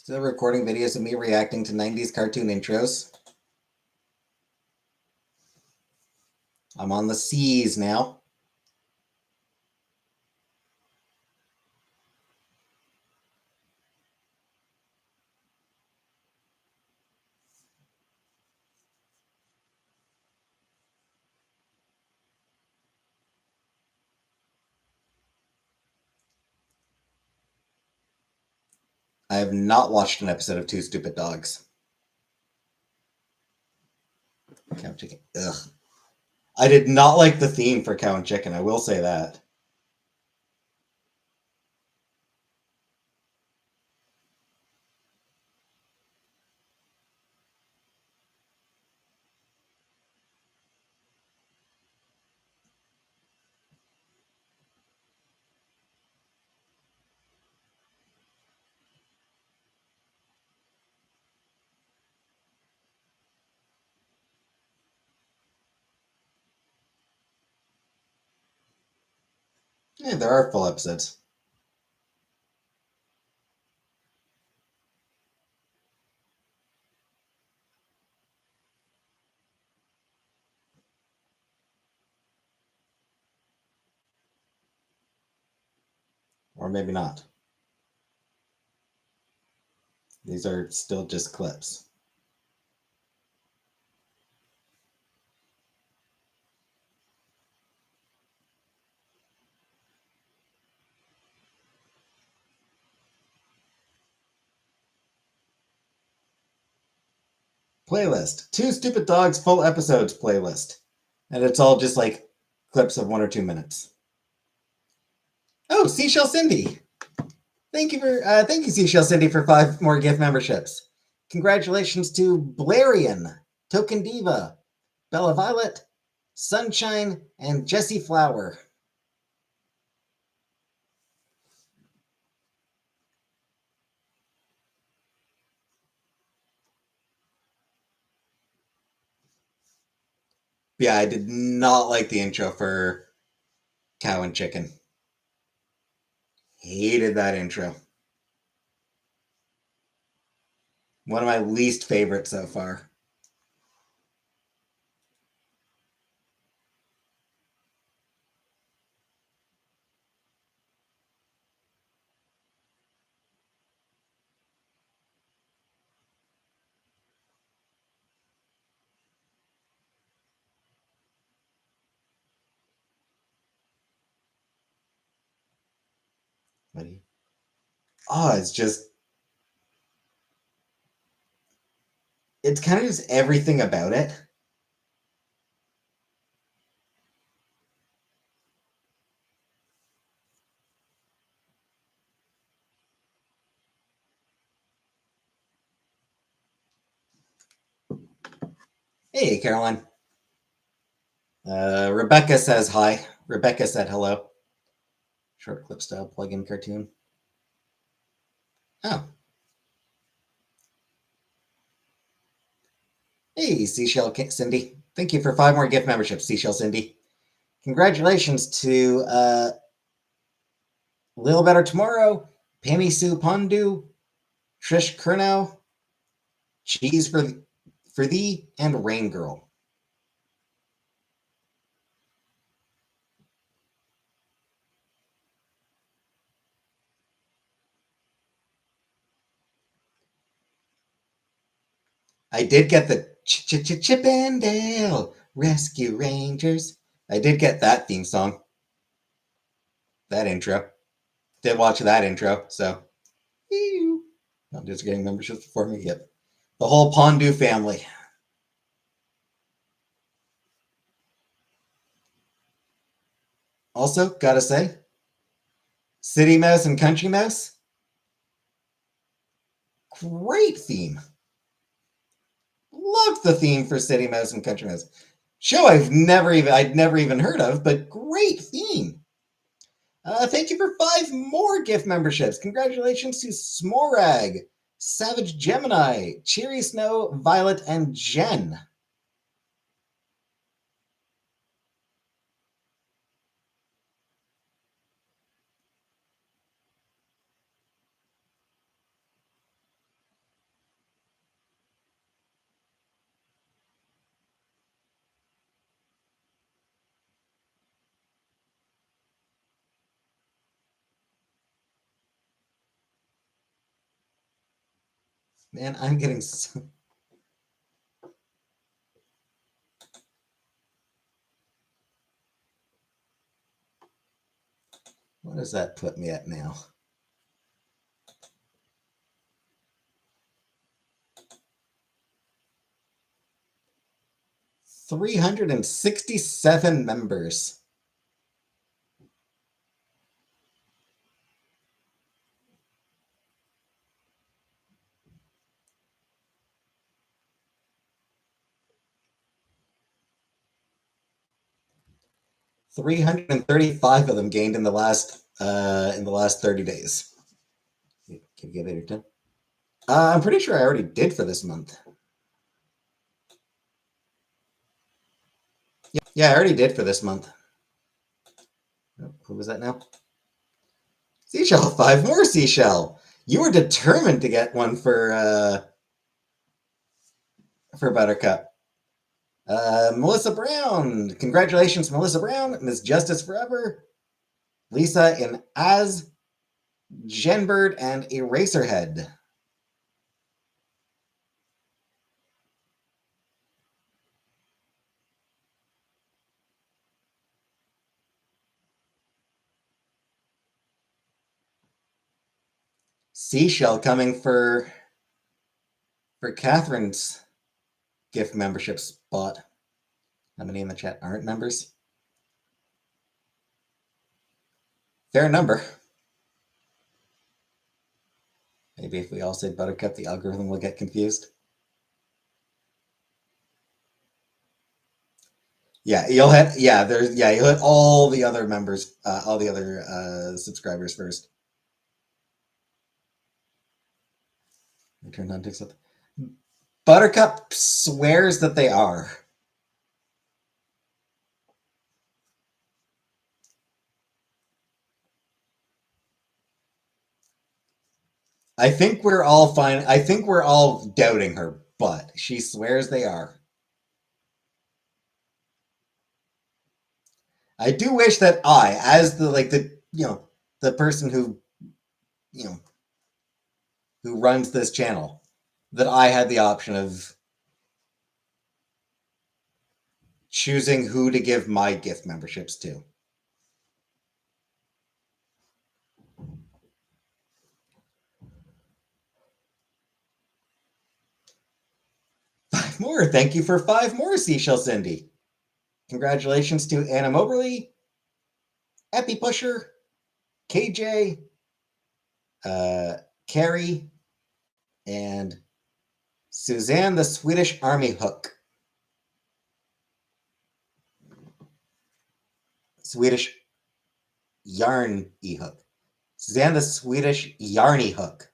So recording videos of me reacting to 90s cartoon intros. I'm on the seas now. I have not watched an episode of Two Stupid Dogs. Cow and Chicken. Ugh. I did not like the theme for Cow and Chicken, I will say that. Yeah, there are full episodes. Or maybe not. These are still just clips. Playlist. Two Stupid Dogs full episodes playlist. And it's all just like clips of 1 or 2 minutes. Oh, Seashell Cindy. Thank you, Seashell Cindy, for 5 more gift memberships. Congratulations to Blarian, Token Diva, Bella Violet, Sunshine, and Jessie Flower. Yeah, I did not like the intro for Cow and Chicken. Hated that intro. One of my least favorites so far. It's just, it's kind of just everything about it. Hey, Caroline. Rebecca says hi. Rebecca said hello. Short clip style plug-in cartoon. Oh. Hey, Seashell Cindy. Thank you for 5 more gift memberships, Seashell Cindy. Congratulations to Little Better Tomorrow, Pammy Sue Pondu, Trish Kernow, Cheese for Thee, and Rain Girl. I did get the Chippendale Rescue Rangers. I did get that theme song. That intro. Did watch that intro, so. I'm just getting memberships before me. Yep. The whole Pondu family. Also, gotta say, City Mouse and Country Mouse. Great theme. Loved the theme for City Mouse and Country Mouse. Show I'd never even heard of, but great theme. Thank you for 5 more gift memberships. Congratulations to Smorag, Savage Gemini, Cheery Snow, Violet, and Jen. Man, I'm getting so... What does that put me at now? $367 members. $335 of them gained in the last 30 days. Can you get it, 10? I'm pretty sure I already did for this month. Yeah, I already did for this month. Oh, who was that now? Seashell, 5 more Seashell. You were determined to get one for Buttercup. Melissa Brown. Congratulations, Melissa Brown. Miss Justice Forever. Lisa in Az, Genbird, and Eraserhead. Seashell coming for Catherine's gift membership spot. How many in the chat aren't members? Fair number. Maybe if we all say Buttercup, the algorithm will get confused. Yeah, you'll hit you'll hit all the other members, all the other subscribers first. I turned on TikTok. Buttercup swears that they are. I think we're all fine. I think we're all doubting her, but she swears they are. I do wish that I, as the person who who runs this channel, that I had the option of choosing who to give my gift memberships to. Five more. Thank you for 5 more, Seashell Cindy. Congratulations to Anna Moberly, Epi Pusher, KJ, Carrie, and Suzanne the Swedish Army Hook. Swedish Yarn E-Hook. Suzanne the Swedish Yarny Hook.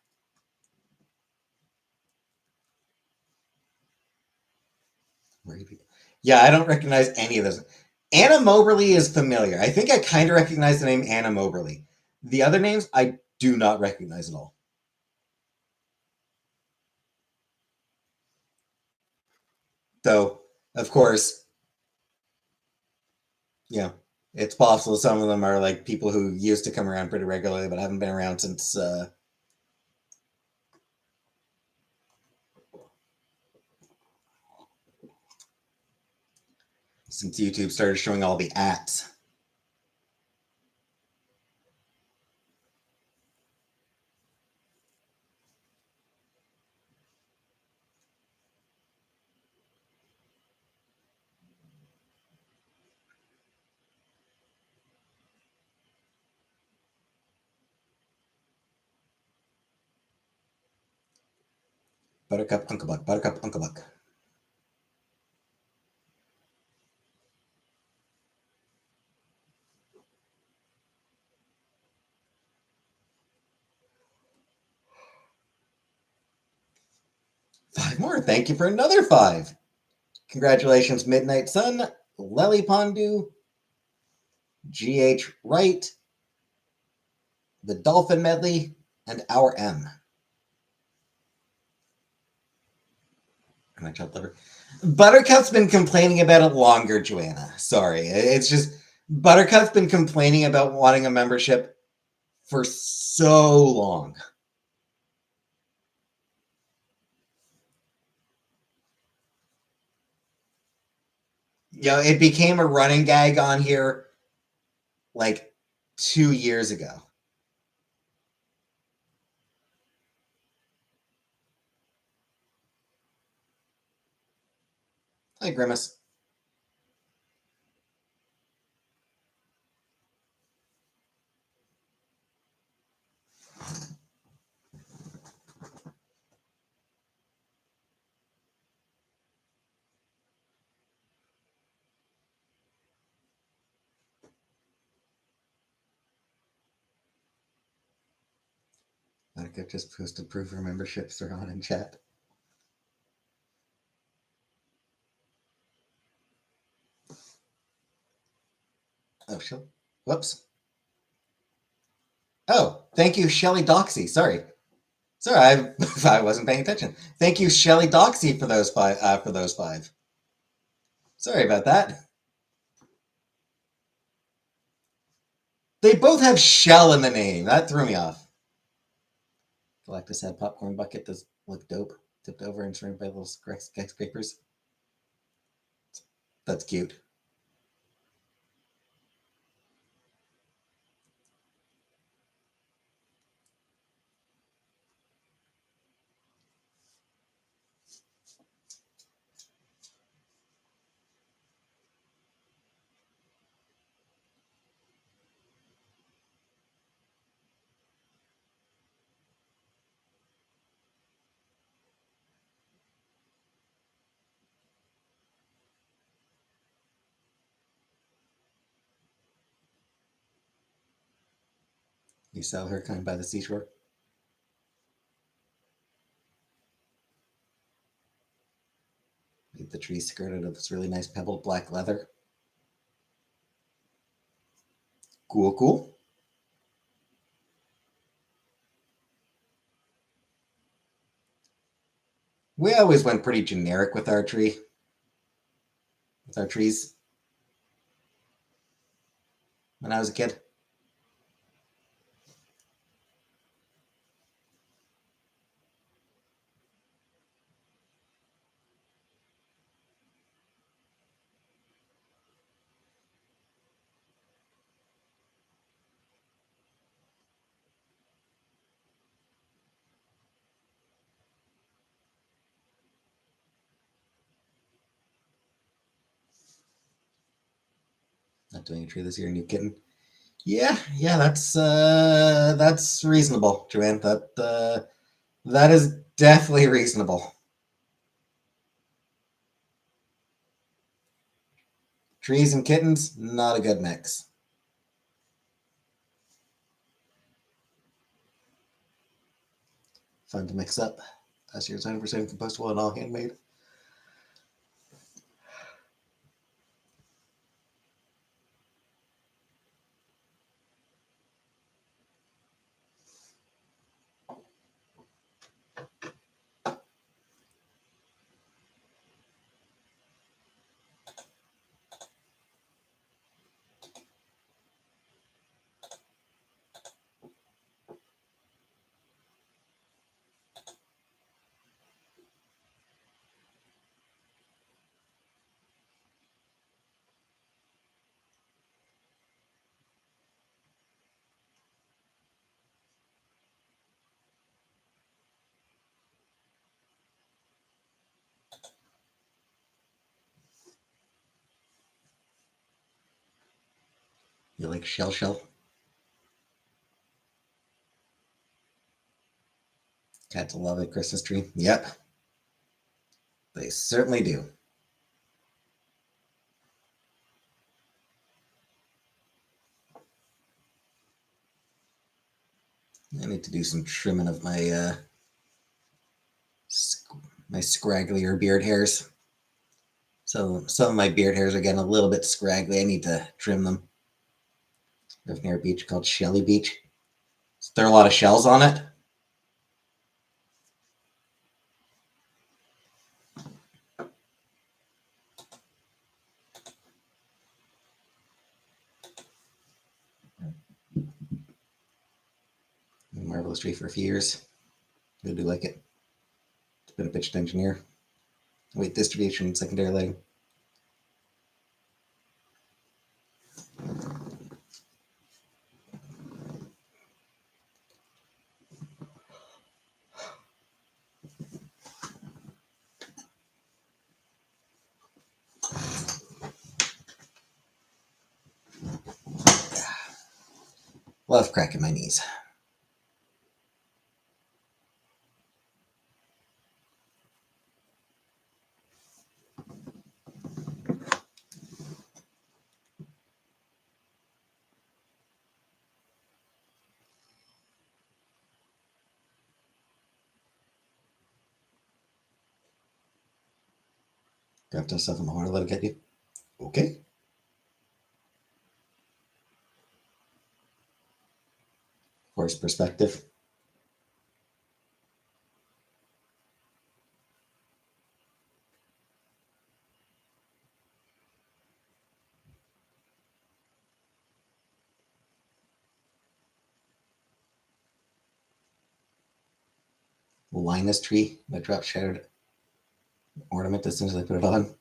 Yeah, I don't recognize any of those. Anna Moberly is familiar. I think I kind of recognize the name Anna Moberly. The other names I do not recognize at all. Though, of course, it's possible some of them are like people who used to come around pretty regularly but haven't been around since YouTube started showing all the ads. Buttercup, Uncle Buck, Buttercup, Uncle Buck. Five more. Thank you for another 5. Congratulations, Midnight Sun, Lely Pondu, GH Wright, the Dolphin Medley, and Our M. Buttercup's been complaining about it longer, Joanna. Sorry. It's just Buttercup's been complaining about wanting a membership for so long. it became a running gag on here like 2 years ago. Hi, Grimace. Monica just posted proof her memberships are on in chat. Oh, whoops. Oh, thank you, Shelly Doxy. Sorry, I wasn't paying attention. Thank you, Shelly Doxy, for those five. Sorry about that. They both have shell in the name. That threw me off. Galactus had popcorn bucket. Does look dope. Tipped over and surrounded by little skyscrapers. That's cute. You sell her kind by the seashore. Made the tree skirted of this really nice pebbled black leather. Cool, cool. We always went pretty generic with our tree. With our trees. When I was a kid. Not doing a tree this year, new kitten. Yeah, that's reasonable, Joanne. That is definitely reasonable. Trees and kittens, not a good mix. Fun to mix up. Last year's 100% compostable and all handmade. You like shell? Cats love a Christmas tree. Yep, they certainly do. I need to do some trimming of my my scragglier beard hairs. So some of my beard hairs are getting a little bit scraggly. I need to trim them. Live near a beach called Shelly Beach. There are a lot of shells on it. Marvelous tree for a few years. I do like it. It's been a bitch to engineer. Weight distribution, secondary lighting. Love cracking my knees. Grab yourself in the water, let it get you. Okay. Horse perspective. Linus tree. I drop shattered ornament as soon as I put it on.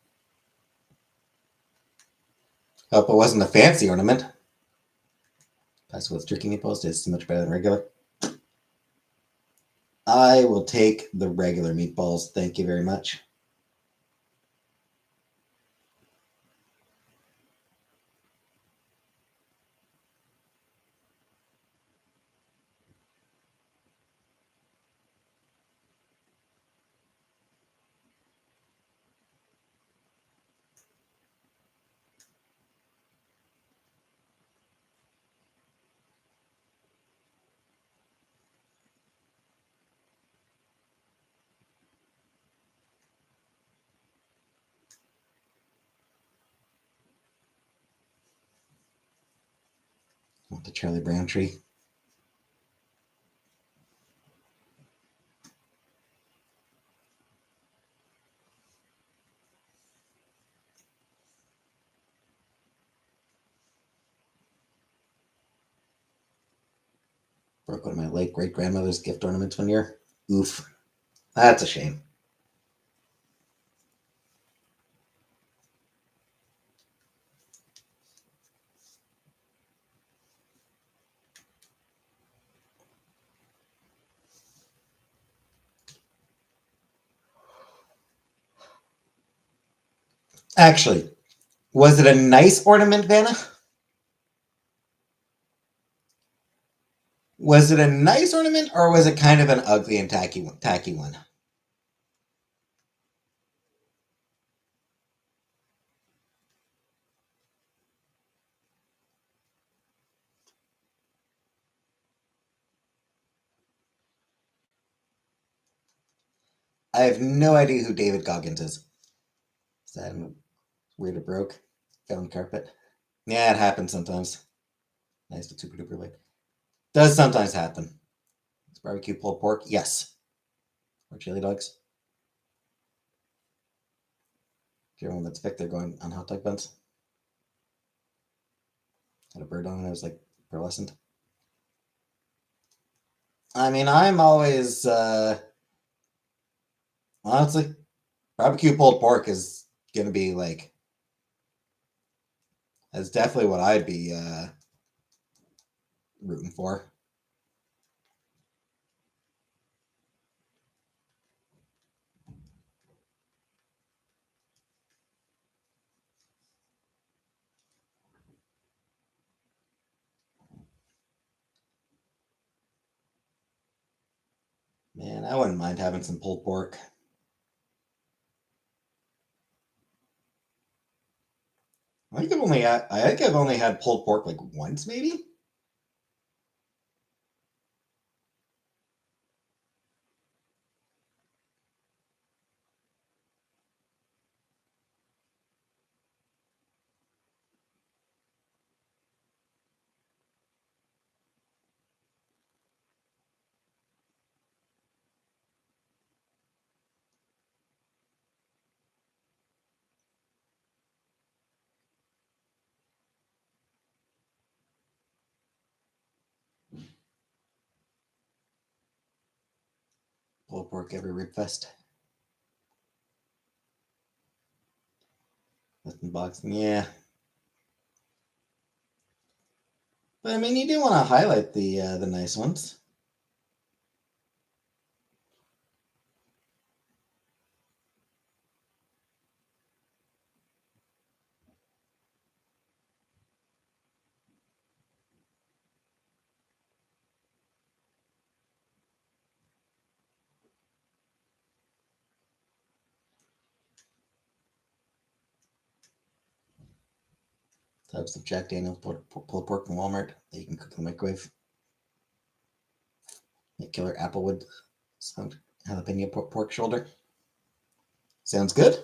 Hope it wasn't a fancy ornament. Pasta with turkey meatballs tastes much better than regular. I will take the regular meatballs. Thank you very much. I want the Charlie Brown tree. Broke one of my late great grandmother's gift ornaments one year. Oof. That's a shame. Actually, was it a nice ornament, Vanna? Was it a nice ornament or was it kind of an ugly and tacky one? I have no idea who David Goggins is. Is that weird it broke? Found carpet. Yeah, it happens sometimes. Nice but super duper late. Does sometimes happen. It's barbecue pulled pork? Yes. Or chili dogs? If you're one that's thick, they're going on hot dog buns. Had a bird on it. I was like pearlescent. I mean, I'm always honestly barbecue pulled pork is gonna be like that's definitely what I'd be rooting for. Man, I wouldn't mind having some pulled pork. I think I've only had pulled pork like once, maybe. Pulled pork every rib fest. Nothing boxing, yeah. But I mean, you do want to highlight the nice ones. Types of Jack Daniels pulled pork from Walmart that you can cook in the microwave. Make killer Applewood smoked jalapeno pork shoulder. Sounds good.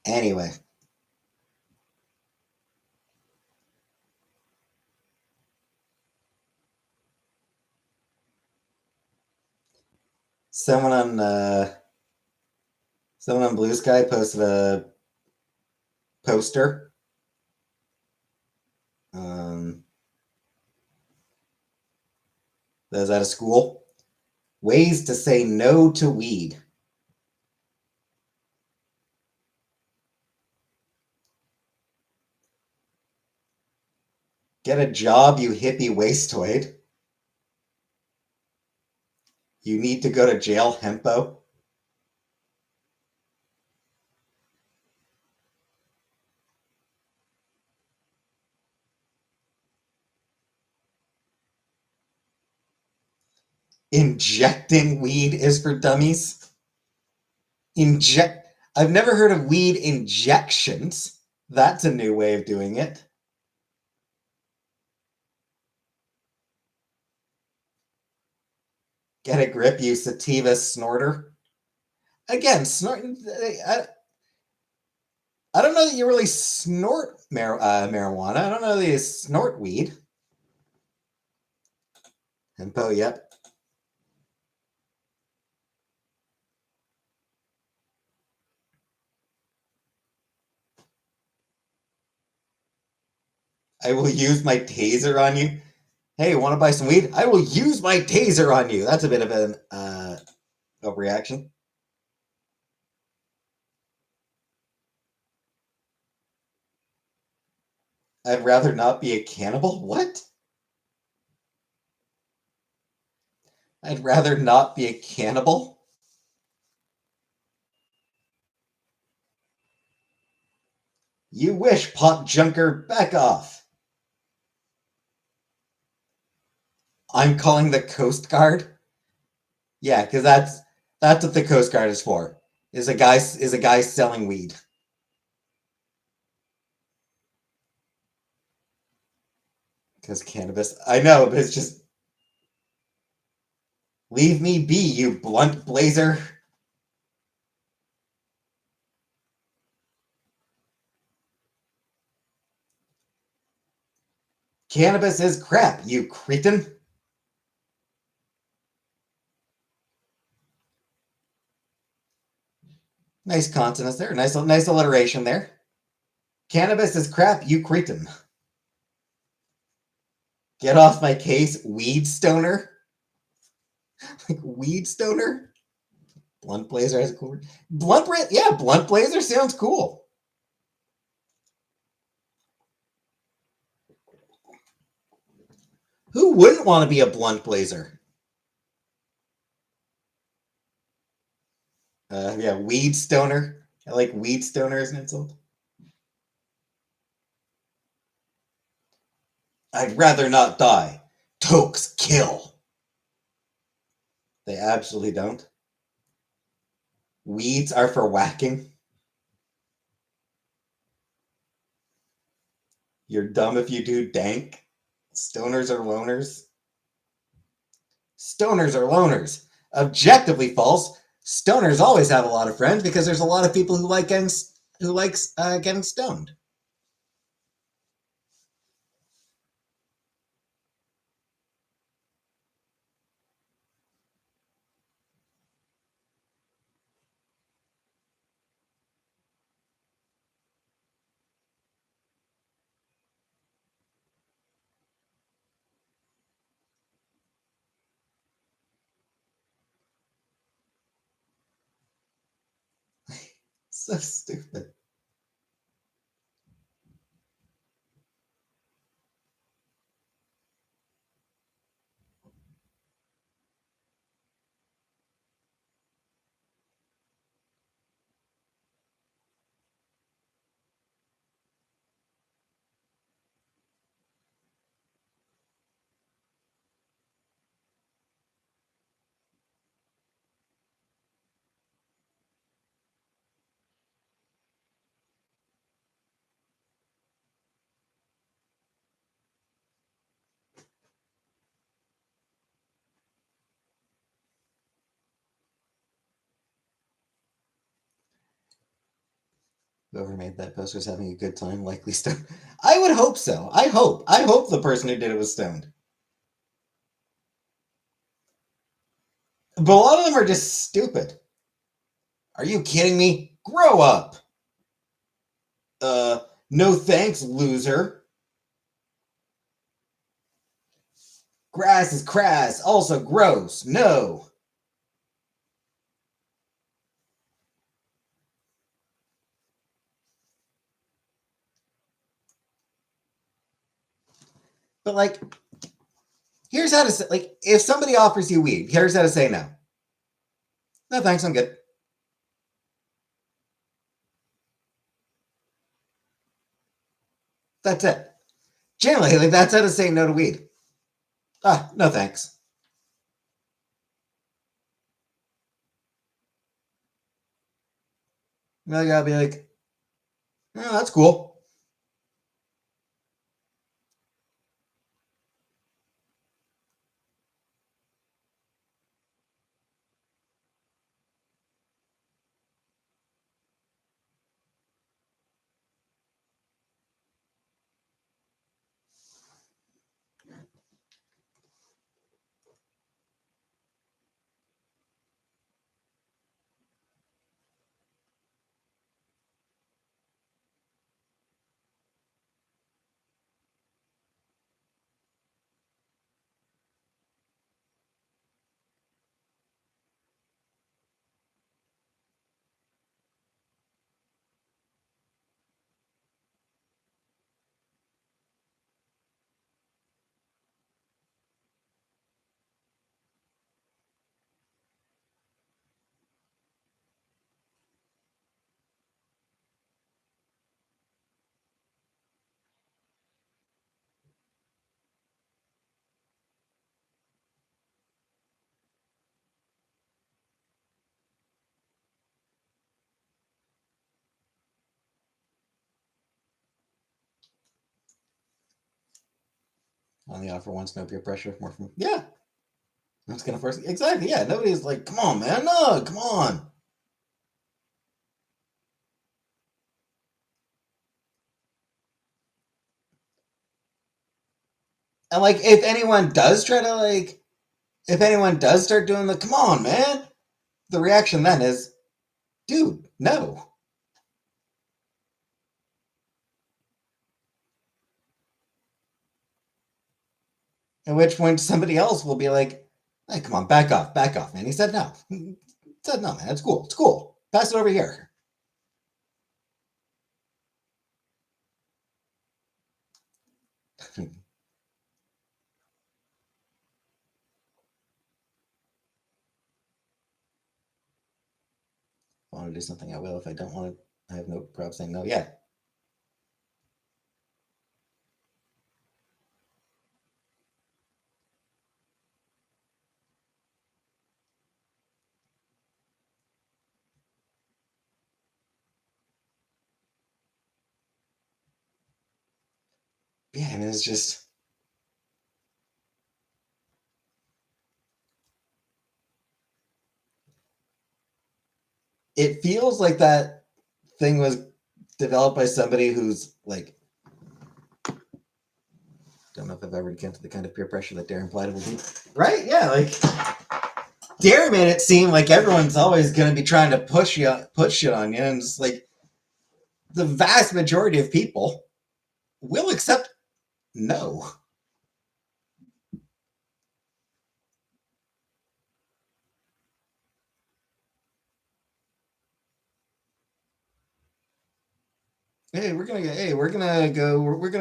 Anyway. Someone on Blue Sky posted a poster. That was at a school. Ways to say no to weed. Get a job, you hippie wastoid. You need to go to jail, hempo. Injecting weed is for dummies. I've never heard of weed injections. That's a new way of doing it. Get a grip, you sativa snorter. Again, snorting. I don't know that you really snort marijuana. I don't know that you snort weed. Hempo, yep. I will use my taser on you. Hey, want to buy some weed? I will use my taser on you. That's a bit of an overreaction. I'd rather not be a cannibal? What? I'd rather not be a cannibal? You wish, pot junker, back off. I'm calling the Coast Guard? Yeah, because that's what the Coast Guard is for. Is a guy selling weed. Because cannabis, I know, but it's just leave me be, you blunt blazer. Cannabis is crap, you cretin. Nice consonants there. Nice alliteration there. Cannabis is crap, you cretin. Get off my case, weed stoner. Like weed stoner? Blunt blazer has a cool word. Blunt blazer sounds cool. Who wouldn't want to be a blunt blazer? Yeah, weed stoner. I like weed stoner as an insult. I'd rather not die. Tokes kill. They absolutely don't. Weeds are for whacking. You're dumb if you do dank. Stoners are loners. Stoners are loners. Objectively false. Stoners always have a lot of friends because there's a lot of people who like getting stoned. So stupid. Whoever made that poster is having a good time, likely stoned. I would hope so. I hope. I hope the person who did it was stoned. But a lot of them are just stupid. Are you kidding me? Grow up. No thanks, loser. Grass is crass, also gross. No. But like, here's how to say, like, if somebody offers you weed, here's how to say no. No thanks, I'm good. That's it. Generally, like that's how to say no to weed. Ah, no thanks. I gotta be like, oh, that's cool. On the offer once, no peer pressure, more from yeah. I'm just gonna force it. Exactly, yeah. Nobody's like, come on, man, no, come on. And like, if anyone does try to like, if anyone does start doing the, come on, man, the reaction then is, dude, no. At which point somebody else will be like, hey, come on, back off, man. He said no. He said no, man. It's cool. It's cool. Pass it over here. If I want to do something, I will. If I don't want to, I have no problem saying no. Yeah. Yeah, and it's just, it feels like that thing was developed by somebody who's like, don't know if I've ever encountered the kind of peer pressure that Darren Plyta will be. Right? Yeah, like Darren made it seem like everyone's always going to be trying to put shit on you, and it's like the vast majority of people will accept no. Hey, we're gonna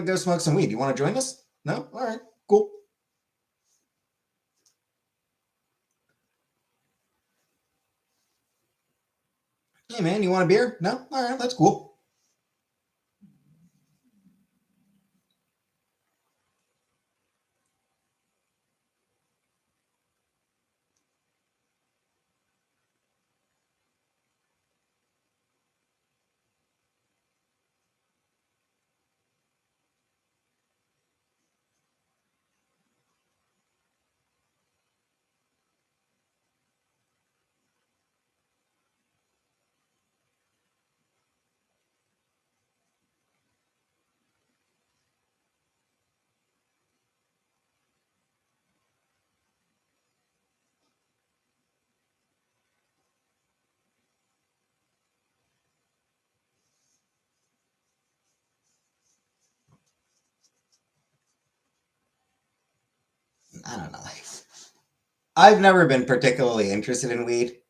go smoke some weed. You want to join us? No? All right, cool. Hey man, you want a beer? No? All right, that's cool. I don't know. I've never been particularly interested in weed,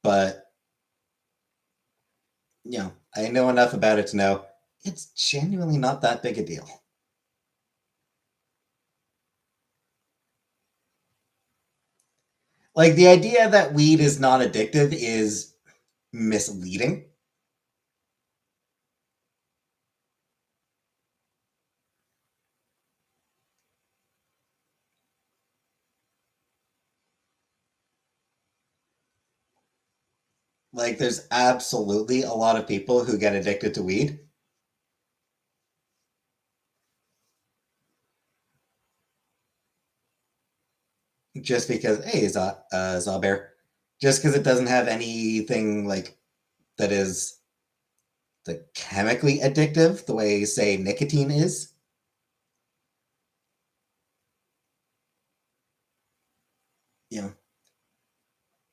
but I know enough about it to know it's genuinely not that big a deal. Like the idea that weed is not addictive is misleading. Like there's absolutely a lot of people who get addicted to weed just because, hey, Zawbear, just because it doesn't have anything like that is the chemically addictive the way, say, nicotine is. You know,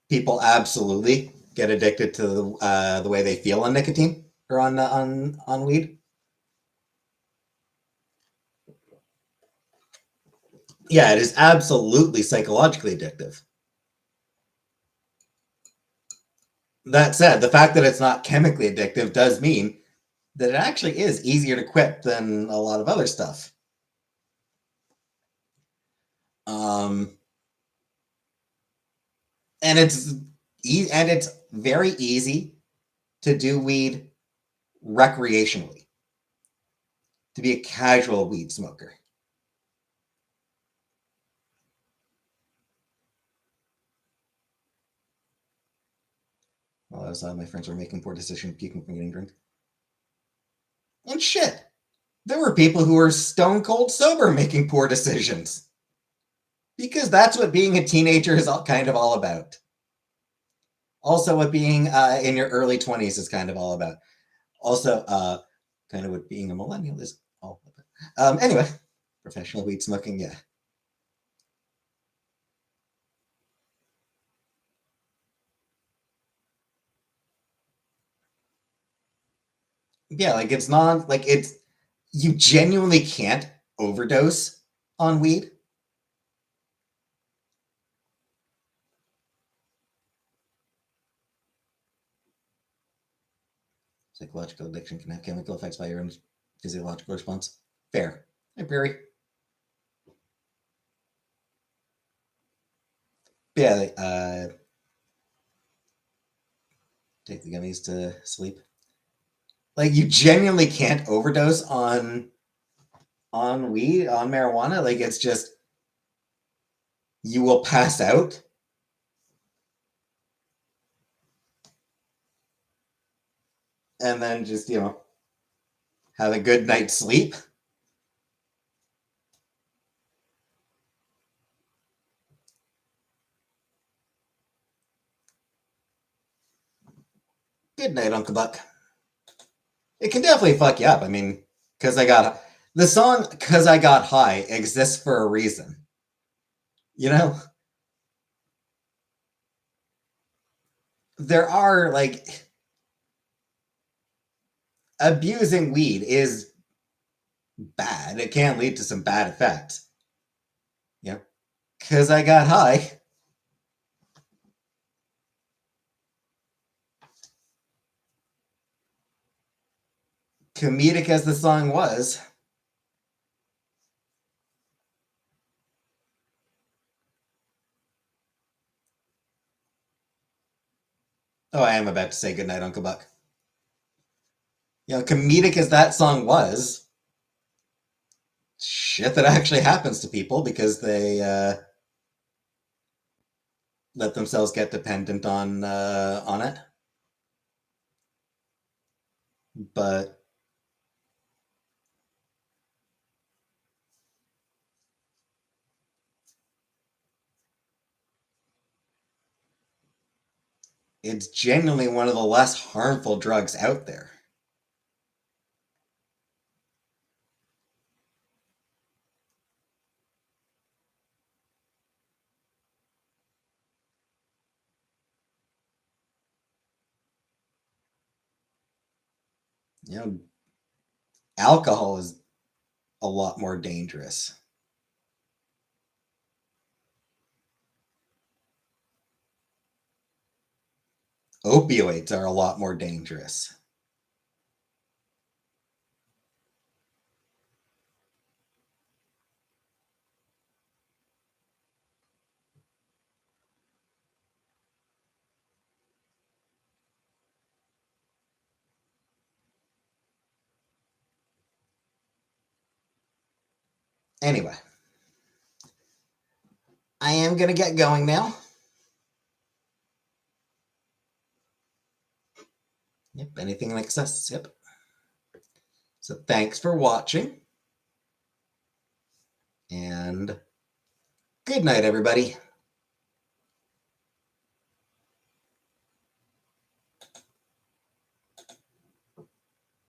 people absolutely get addicted to the way they feel on nicotine or on weed. Yeah, it is absolutely psychologically addictive. That said, the fact that it's not chemically addictive does mean that it actually is easier to quit than a lot of other stuff. Um, and it's very easy to do weed recreationally, to be a casual weed smoker. Well, as my friends were making poor decisions, keeping from getting drunk. And shit, there were people who were stone cold sober making poor decisions because that's what being a teenager is kind of all about. Also, what being in your early 20s is kind of all about. Also, kind of what being a millennial is all about. Anyway, professional weed smoking, yeah. Yeah, like it's not like it's you genuinely can't overdose on weed. Psychological addiction can have chemical effects by your own physiological response. Fair. I agree. Yeah, take the gummies to sleep. Like you genuinely can't overdose on weed, on marijuana. Like it's just you will pass out and then just, have a good night's sleep. Good night, Uncle Buck. It can definitely fuck you up. I mean, because I got the song "Cause I Got High" exists for a reason. You know, there are like abusing weed is bad. It can lead to some bad effects. Yeah, because I got high. comedic as the song was, oh, I am about to say goodnight, Uncle Buck. Comedic as that song was, shit that actually happens to people because they let themselves get dependent on it. But it's genuinely one of the less harmful drugs out there. You know, alcohol is a lot more dangerous. Opioids are a lot more dangerous. Anyway, I am going to get going now. Yep, anything like this. Yep. So thanks for watching. And good night, everybody.